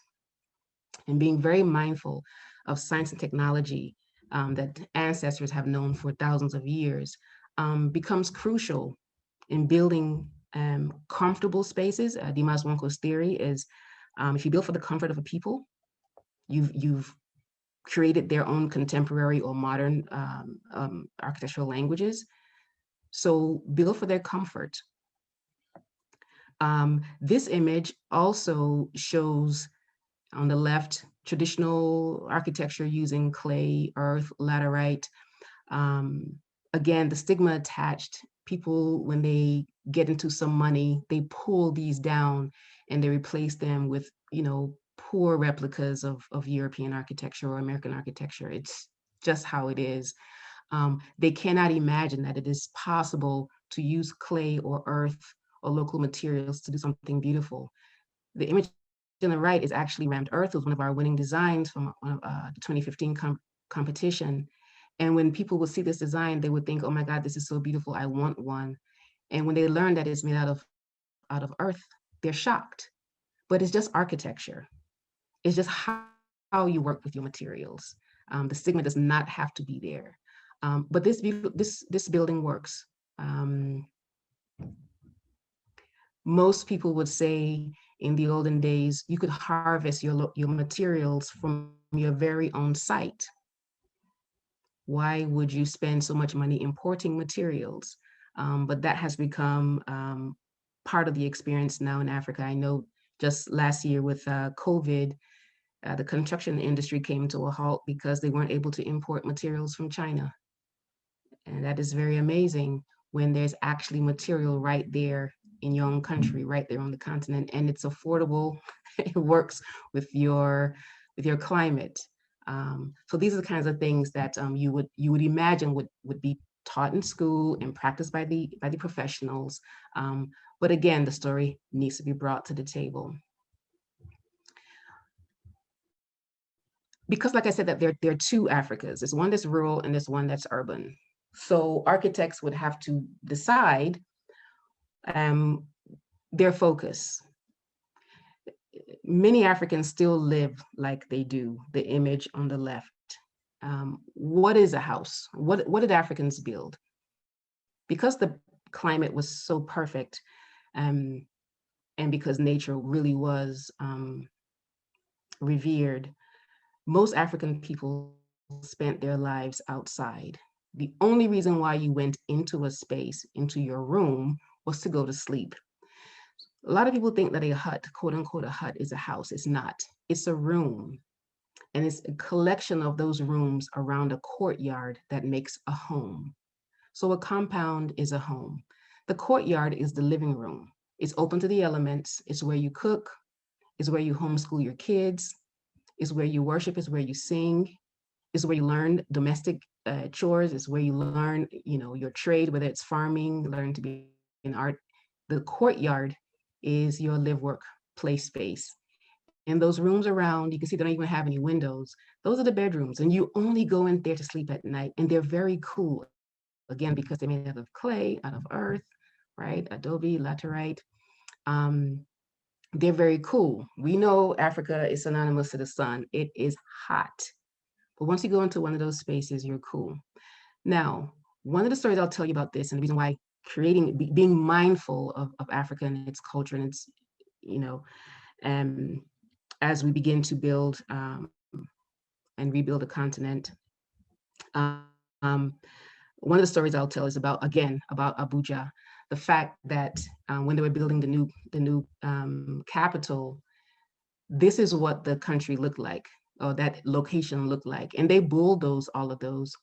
and being very mindful of science and technology that ancestors have known for thousands of years becomes crucial in building comfortable spaces. Dimas Wonko's theory is if you build for the comfort of a people, you've created their own contemporary or modern architectural languages. So build for their comfort. This image also shows on the left traditional architecture using clay, earth, laterite. Um, Again, the stigma attached. People, when they get into some money, they pull these down and they replace them with, poor replicas of European architecture or American architecture. It's just how it is. They cannot imagine that it is possible to use clay or earth or local materials to do something beautiful. The image on the right is actually rammed earth. It was one of our winning designs from the 2015 competition. And when people would see this design, they would think, oh my God, this is so beautiful, I want one. And when they learn that it's made out of earth, they're shocked. But it's just architecture. It's just how you work with your materials. The stigma does not have to be there. But this building works. Most people would say in the olden days, you could harvest your materials from your very own site. Why would you spend so much money importing materials? But that has become part of the experience now in Africa. I know just last year with COVID, the construction industry came to a halt because they weren't able to import materials from China. And that is very amazing when there's actually material right there in your own country, right there on the continent, and it's affordable. It works with your climate. So these are the kinds of things that you would imagine would be taught in school and practiced by the professionals. But again, the story needs to be brought to the table. Because like I said, that there are two Africas. There's one that's rural and there's one that's urban. So architects would have to decide um, their focus. Many Africans still live like they do, the image on the left. What is a house? What did Africans build? Because the climate was so perfect, and because nature really was revered, most African people spent their lives outside. The only reason why you went into a space, into your room, was to go to sleep. A lot of people think that a hut, quote unquote, a hut is a house. It's not. It's a room. And it's a collection of those rooms around a courtyard that makes a home. So a compound is a home. The courtyard is the living room. It's open to the elements. It's where you cook. It's where you homeschool your kids. It's where you worship. It's where you sing. It's where you learn domestic chores. It's where you learn, your trade, whether it's farming, learn to be in art. The courtyard is your live, work, play space. And those rooms around, you can see they don't even have any windows. Those are the bedrooms. And you only go in there to sleep at night. And they're very cool. Again, because they're made out of clay, out of earth, right? Adobe, laterite. They're very cool. We know Africa is synonymous to the sun. It is hot. But once you go into one of those spaces, you're cool. Now, one of the stories I'll tell you about this, and the reason why being mindful of Africa and its culture and its, as we begin to build and rebuild a continent. One of the stories I'll tell is about Abuja, the fact that when they were building the new capital, this is what the country looked like, or that location looked like. And they bulldozed all of those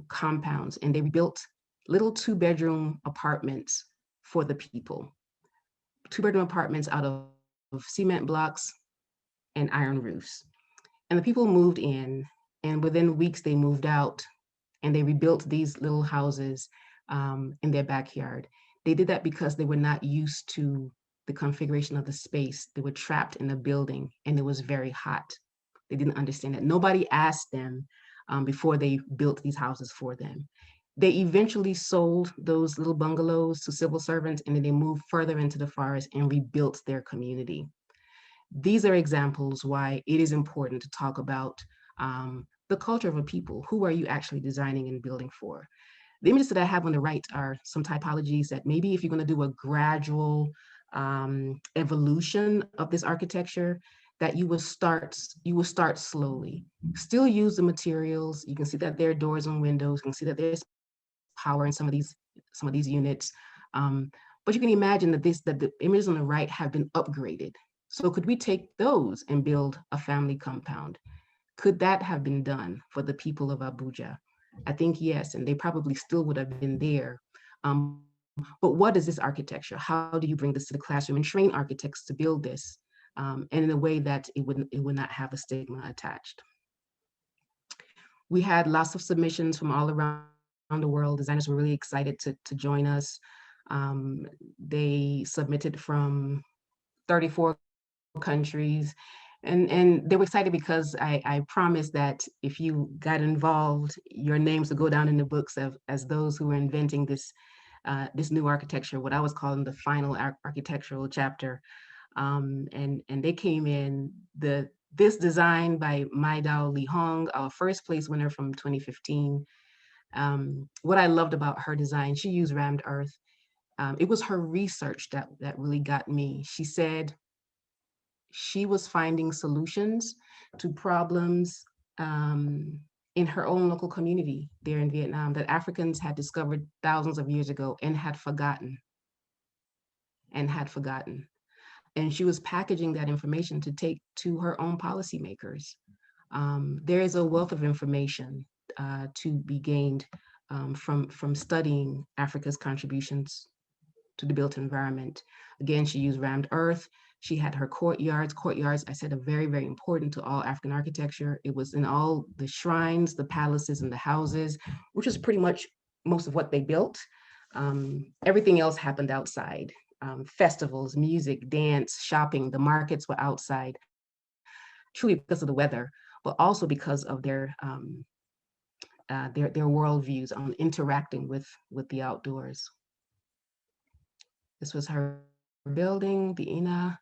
compounds, and they rebuilt little 2-bedroom apartments for the people. 2-bedroom apartments out of cement blocks and iron roofs. And the people moved in, and within weeks they moved out, and they rebuilt these little houses in their backyard. They did that because they were not used to the configuration of the space. They were trapped in a building, and it was very hot. They didn't understand that. Nobody asked them before they built these houses for them. They eventually sold those little bungalows to civil servants, and then they moved further into the forest and rebuilt their community. These are examples why it is important to talk about the culture of a people. Who are you actually designing and building for? The images that I have on the right are some typologies that maybe if you're going to do a gradual evolution of this architecture, that you will start slowly. Still use the materials. You can see that there are doors and windows. You can see that there's power in some of these units. But you can imagine that the images on the right have been upgraded. So could we take those and build a family compound? Could that have been done for the people of Abuja? I think yes, and they probably still would have been there. But what is this architecture? How do you bring this to the classroom and train architects to build this, and in a way that it would not have a stigma attached? We had lots of submissions from all around the world. Designers were really excited to join us. They submitted from 34 countries. And they were excited because I promised that if you got involved, your names would go down in the books as those who were inventing this new architecture, what I was calling the final architectural chapter. And they came in. This design by Maidao Li Hong, our first place winner from 2015. What I loved about her design, she used rammed earth. It was her research that really got me. She said she was finding solutions to problems in her own local community there in Vietnam that Africans had discovered thousands of years ago and had forgotten. And she was packaging that information to take to her own policymakers. There is a wealth of information to be gained from studying Africa's contributions to the built environment. Again, she used rammed earth. She had her courtyards. Courtyards, I said, are very, very important to all African architecture. It was in all the shrines, the palaces, and the houses, which is pretty much most of what they built. Everything else happened outside. Festivals, music, dance, shopping, the markets were outside, truly because of the weather, but also because of their worldviews on interacting with the outdoors. This was her building, the INA.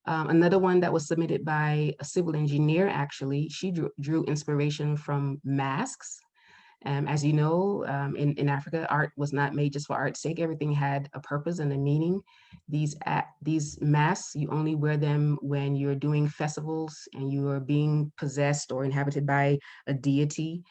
Another one that was submitted by a civil engineer, actually, she drew inspiration from masks. As you know, in Africa, art was not made just for art's sake. Everything had a purpose and a meaning. These masks, you only wear them when you're doing festivals and you are being possessed or inhabited by a deity.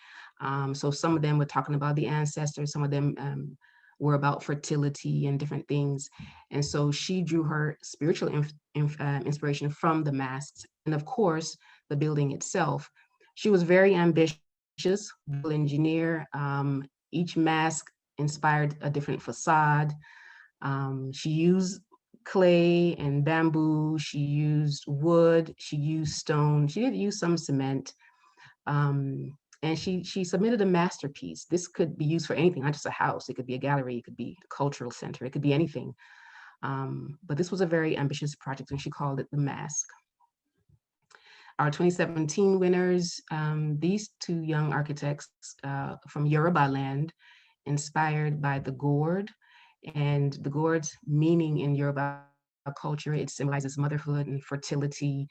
So some of them were talking about the ancestors. Some of them were about fertility and different things. And so she drew her spiritual inspiration from the masks. And of course, the building itself. She was very ambitious, engineer. Each mask inspired a different facade. She used clay and bamboo. She used wood. She used stone. She did use some cement. And she submitted a masterpiece. This could be used for anything, not just a house. It could be a gallery. It could be a cultural center. It could be anything. But this was a very ambitious project, and she called it the Mask. Our 2017 winners, these two young architects from Yoruba land, inspired by the gourd. And the gourd's meaning in Yoruba culture, it symbolizes motherhood and fertility,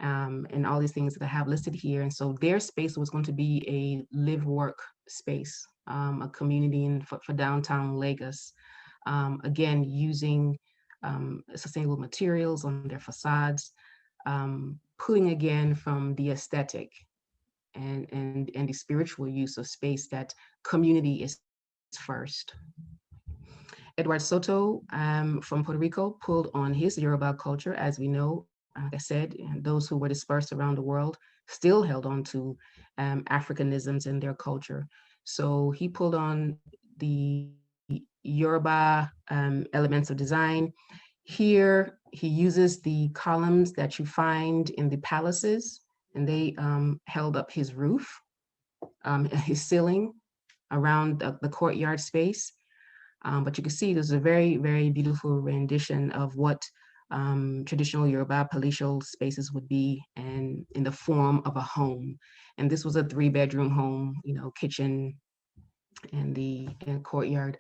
and all these things that I have listed here. And so their space was going to be a live work space, a community for downtown Lagos. Again, using sustainable materials on their facades, pulling again from the aesthetic and the spiritual use of space, that community is first. Edward Soto from Puerto Rico pulled on his Yoruba culture. As we know, like I said, and those who were dispersed around the world still held on to Africanisms in their culture. So he pulled on the Yoruba elements of design. Here, he uses the columns that you find in the palaces, and they held up his roof, his ceiling around the courtyard space. But you can see there's a very, very beautiful rendition of what traditional Yoruba palatial spaces would be, and in the form of a home. And this was a 3-bedroom home, kitchen and the courtyard.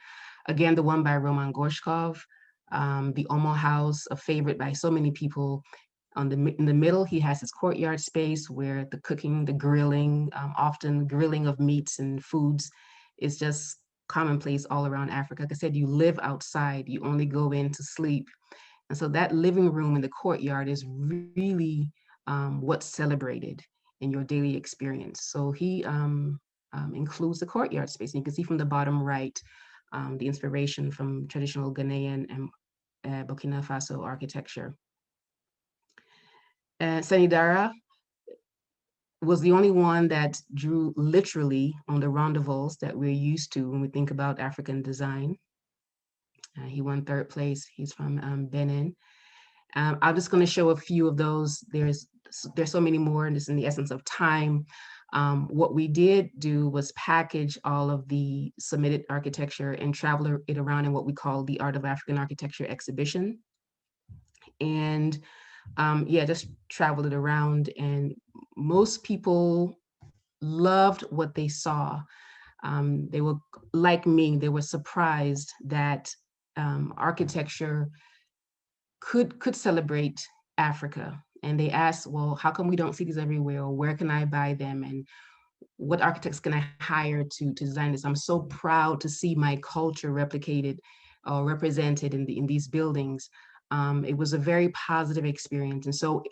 Again, the one by Roman Gorshkov, the Omo House, a favorite by so many people. In the middle, he has his courtyard space where the cooking, the grilling, often grilling of meats and foods is just commonplace all around Africa. Like I said, you live outside, you only go in to sleep. And so that living room in the courtyard is really what's celebrated in your daily experience. So he includes the courtyard space. And you can see from the bottom right, the inspiration from traditional Ghanaian and Burkina Faso architecture. Sanidara was the only one that drew literally on the rondavels that we're used to when we think about African design. He won 3rd place. He's from Benin. I'm just going to show a few of those. There's so many more, and it's in the essence of time. What we did do was package all of the submitted architecture and travel it around in what we call the Art of African Architecture exhibition. And just traveled it around, and most people loved what they saw. They were, like me, they were surprised that architecture could celebrate Africa. And they asked, well, how come we don't see these everywhere? Or where can I buy them? And what architects can I hire to design this? I'm so proud to see my culture replicated or represented in these buildings. It was a very positive experience. And so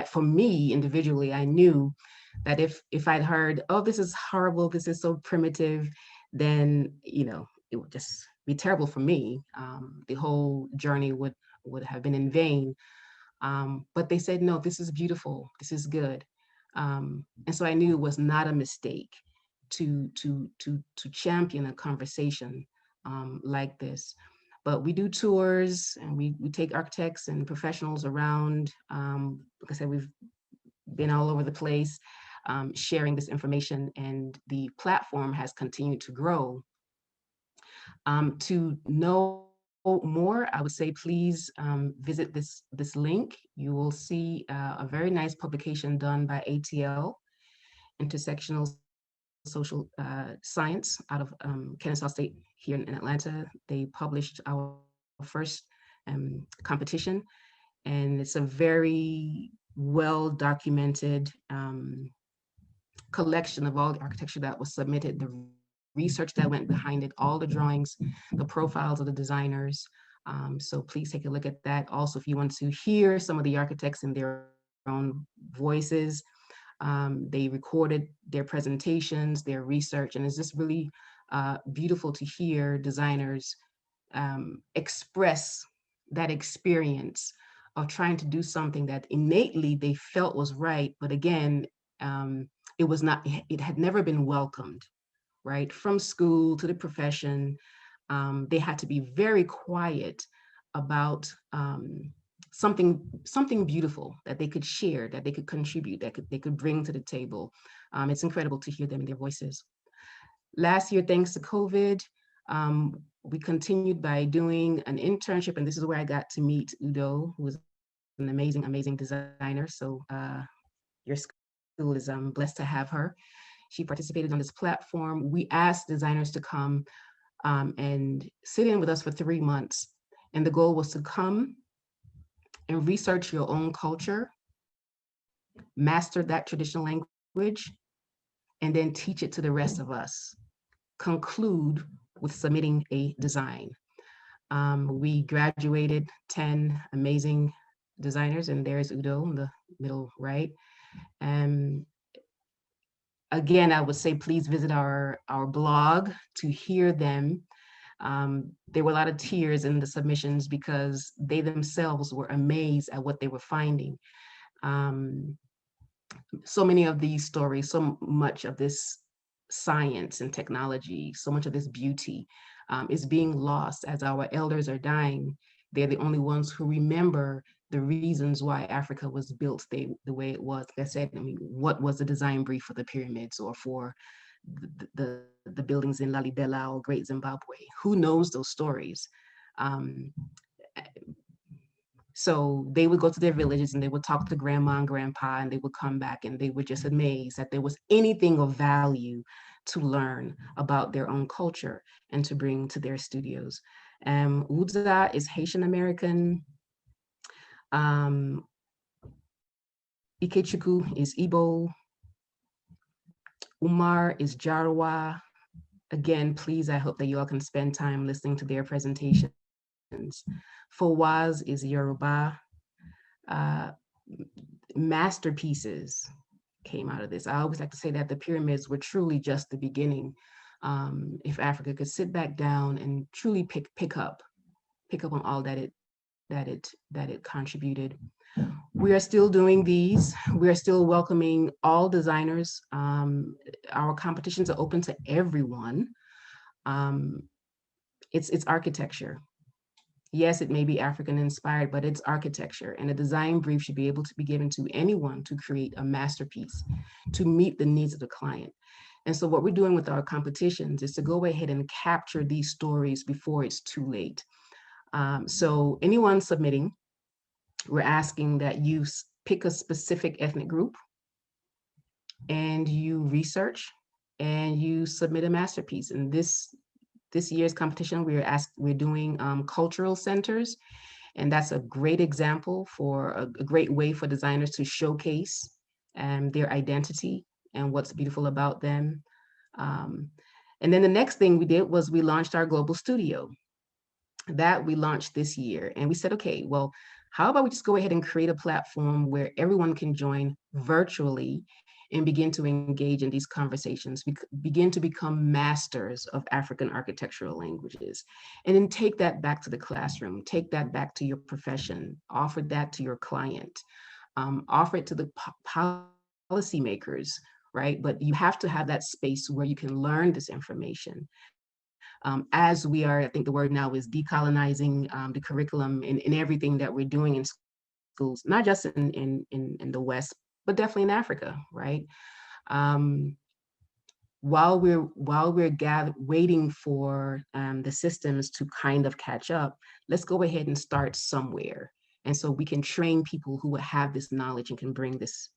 for me individually, I knew that if I'd heard, oh, this is horrible, this is so primitive, then, it would just be terrible for me. The whole journey would have been in vain. But they said, no, this is beautiful, this is good. And so I knew it was not a mistake to champion a conversation like this. But we do tours, and we take architects and professionals around. Like I said, we've been all over the place sharing this information, and the platform has continued to grow. To know more, I would say please visit this link. You will see a very nice publication done by ATL, Intersectional Social Science, out of Kennesaw State here in Atlanta. They published our first competition, and it's a very well documented collection of all the architecture that was submitted, the research that went behind it, all the drawings, the profiles of the designers. So please take a look at that. Also, if you want to hear some of the architects in their own voices, they recorded their presentations, their research, and it's just really beautiful to hear designers express that experience of trying to do something that innately they felt was right, but again, it was not, it had never been welcomed, right? From school to the profession, they had to be very quiet about something beautiful that they could share, that they could contribute, that they could bring to the table. It's incredible to hear them in their voices. Last year, thanks to COVID, we continued by doing an internship, and this is where I got to meet Udo, who was an amazing, amazing designer. So your school is blessed to have her. She participated on this platform. We asked designers to come and sit in with us for 3 months. And the goal was to come and research your own culture, master that traditional language, and then teach it to the rest of us. Conclude with submitting a design. We graduated 10 amazing designers, and there's Udo in the middle right. And again, I would say please visit our blog to hear them. There were a lot of tears in the submissions because they themselves were amazed at what they were finding. So many of these stories, so much of this science and technology, so much of this beauty is being lost as our elders are dying. They're the only ones who remember the reasons why Africa was built the way it was. Like I said, I mean, what was the design brief for the pyramids or for the buildings in Lalibela or Great Zimbabwe? Who knows those stories? So they would go to their villages and they would talk to grandma and grandpa, and they would come back and they were just amazed that there was anything of value to learn about their own culture and to bring to their studios. Udza is Haitian American. Ikechukwu is Igbo. Umar is Jarawa. Again, please, I hope that you all can spend time listening to their presentations. Fawaz is Yoruba. Masterpieces came out of this. I always like to say that the pyramids were truly just the beginning. If Africa could sit back down and truly pick up on all that it contributed. We are still doing these. We are still welcoming all designers. Our competitions are open to everyone. It's architecture. Yes, it may be African inspired, but it's architecture, and a design brief should be able to be given to anyone to create a masterpiece to meet the needs of the client. And so what we're doing with our competitions is to go ahead and capture these stories before it's too late. So anyone submitting, we're asking that you pick a specific ethnic group and you research and you submit a masterpiece. And this year's competition, we're doing cultural centers, and that's a great example for a great way for designers to showcase their identity and what's beautiful about them. And then the next thing we did was we launched our global studio. That we launched this year, and we said, okay, well, how about we just go ahead and create a platform where everyone can join virtually and begin to engage in these conversations, begin to become masters of African architectural languages, and then take that back to the classroom, take that back to your profession, offer that to your client, offer it to the policymakers, right? But you have to have that space where you can learn this information. As we are, I think the word now is decolonizing the curriculum in everything that we're doing in schools, not just in the West, but definitely in Africa, right? while we're waiting for the systems to kind of catch up, let's go ahead and start somewhere. And so we can train people who have this knowledge and can bring this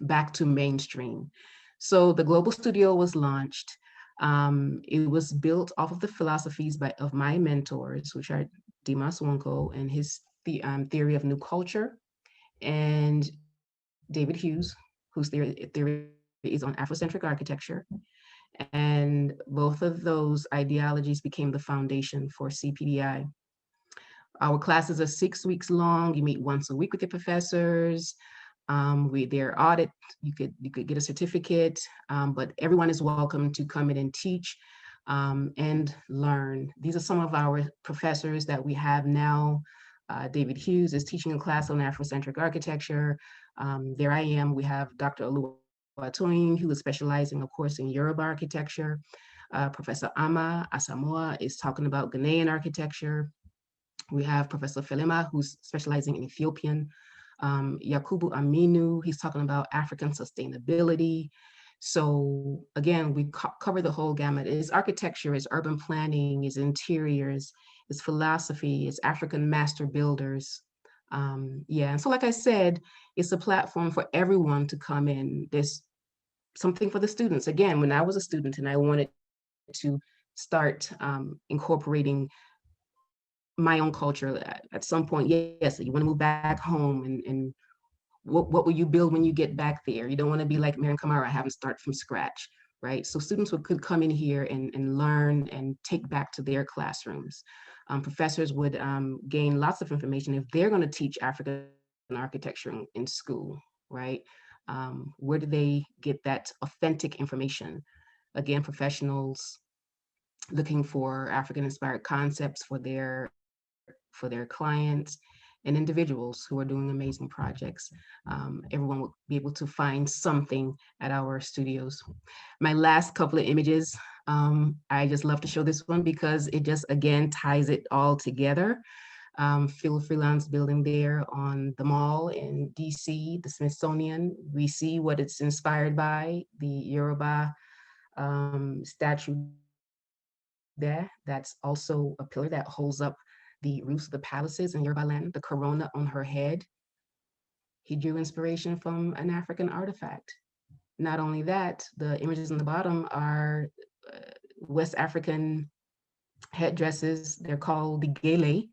back to mainstream. So the Global Studio was launched. It was built off of the philosophies of my mentors, which are Dimas Wonko and his theory of new culture, and David Hughes, whose theory is on Afrocentric architecture. And both of those ideologies became the foundation for CPDI. Our classes are 6 weeks long. You meet once a week with your professors. Their audit, you could get a certificate, but everyone is welcome to come in and teach and learn. These are some of our professors that we have now. David Hughes is teaching a class on Afrocentric architecture. There I am. We have Dr. Oluwatoyin, who is specializing, of course, in Yoruba architecture. Professor Ama Asamoah is talking about Ghanaian architecture. We have Professor Felema, who's specializing in Ethiopian. Yakubu Aminu, he's talking about African sustainability. So again, we cover the whole gamut. It's architecture, it's urban planning, it's interiors, it's philosophy, it's African master builders. Yeah, and so like I said, it's a platform for everyone to come in. There's something for the students. Again, when I was a student and I wanted to start incorporating my own culture at some point, yes, you want to move back home, and what will you build when you get back there? You don't want to be like Miriam Kamara, having to start from scratch, right? So students could come in here and learn and take back to their classrooms. Professors would gain lots of information if they're going to teach African architecture in school, right? Where do they get that authentic information? Again, professionals looking for African-inspired concepts for their clients, and individuals who are doing amazing projects. Everyone will be able to find something at our studios. My last couple of images, I just love to show this one because it just, again, ties it all together. Phil Freeland's building there on the mall in DC, the Smithsonian. We see what it's inspired by, the Yoruba statue there. That's also a pillar that holds up the roofs of the palaces in Yoruba land, the corona on her head. He drew inspiration from an African artifact. Not only that, the images on the bottom are West African headdresses. They're called the gele.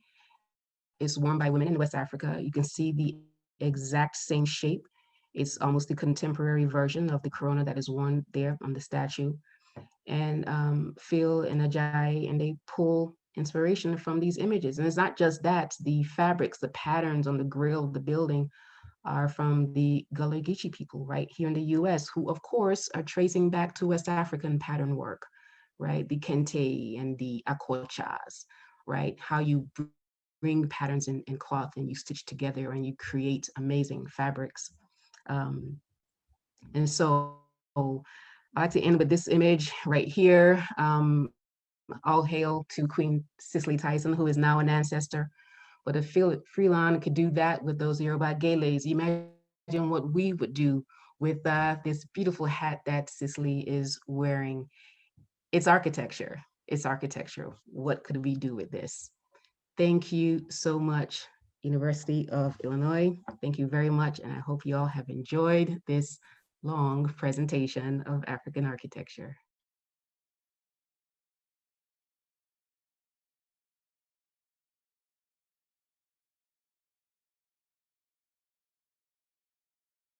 It's worn by women in West Africa. You can see the exact same shape. It's almost the contemporary version of the corona that is worn there on the statue. And Phil and Ajay, and they pull inspiration from these images. And it's not just that, the fabrics, the patterns on the grill of the building are from the Gullah Geechee people right here in the US, who of course are tracing back to West African pattern work, right? The kente and the akochas, right? How you bring patterns in cloth and you stitch together and you create amazing fabrics. And so I like to end with this image right here. All hail to Queen Cicely Tyson, who is now an ancestor. But if Freeland could do that with those Yoruba geles, imagine what we would do with this beautiful hat that Cicely is wearing. It's architecture. It's architecture. What could we do with this? Thank you so much, University of Illinois. Thank you very much. And I hope you all have enjoyed this long presentation of African architecture.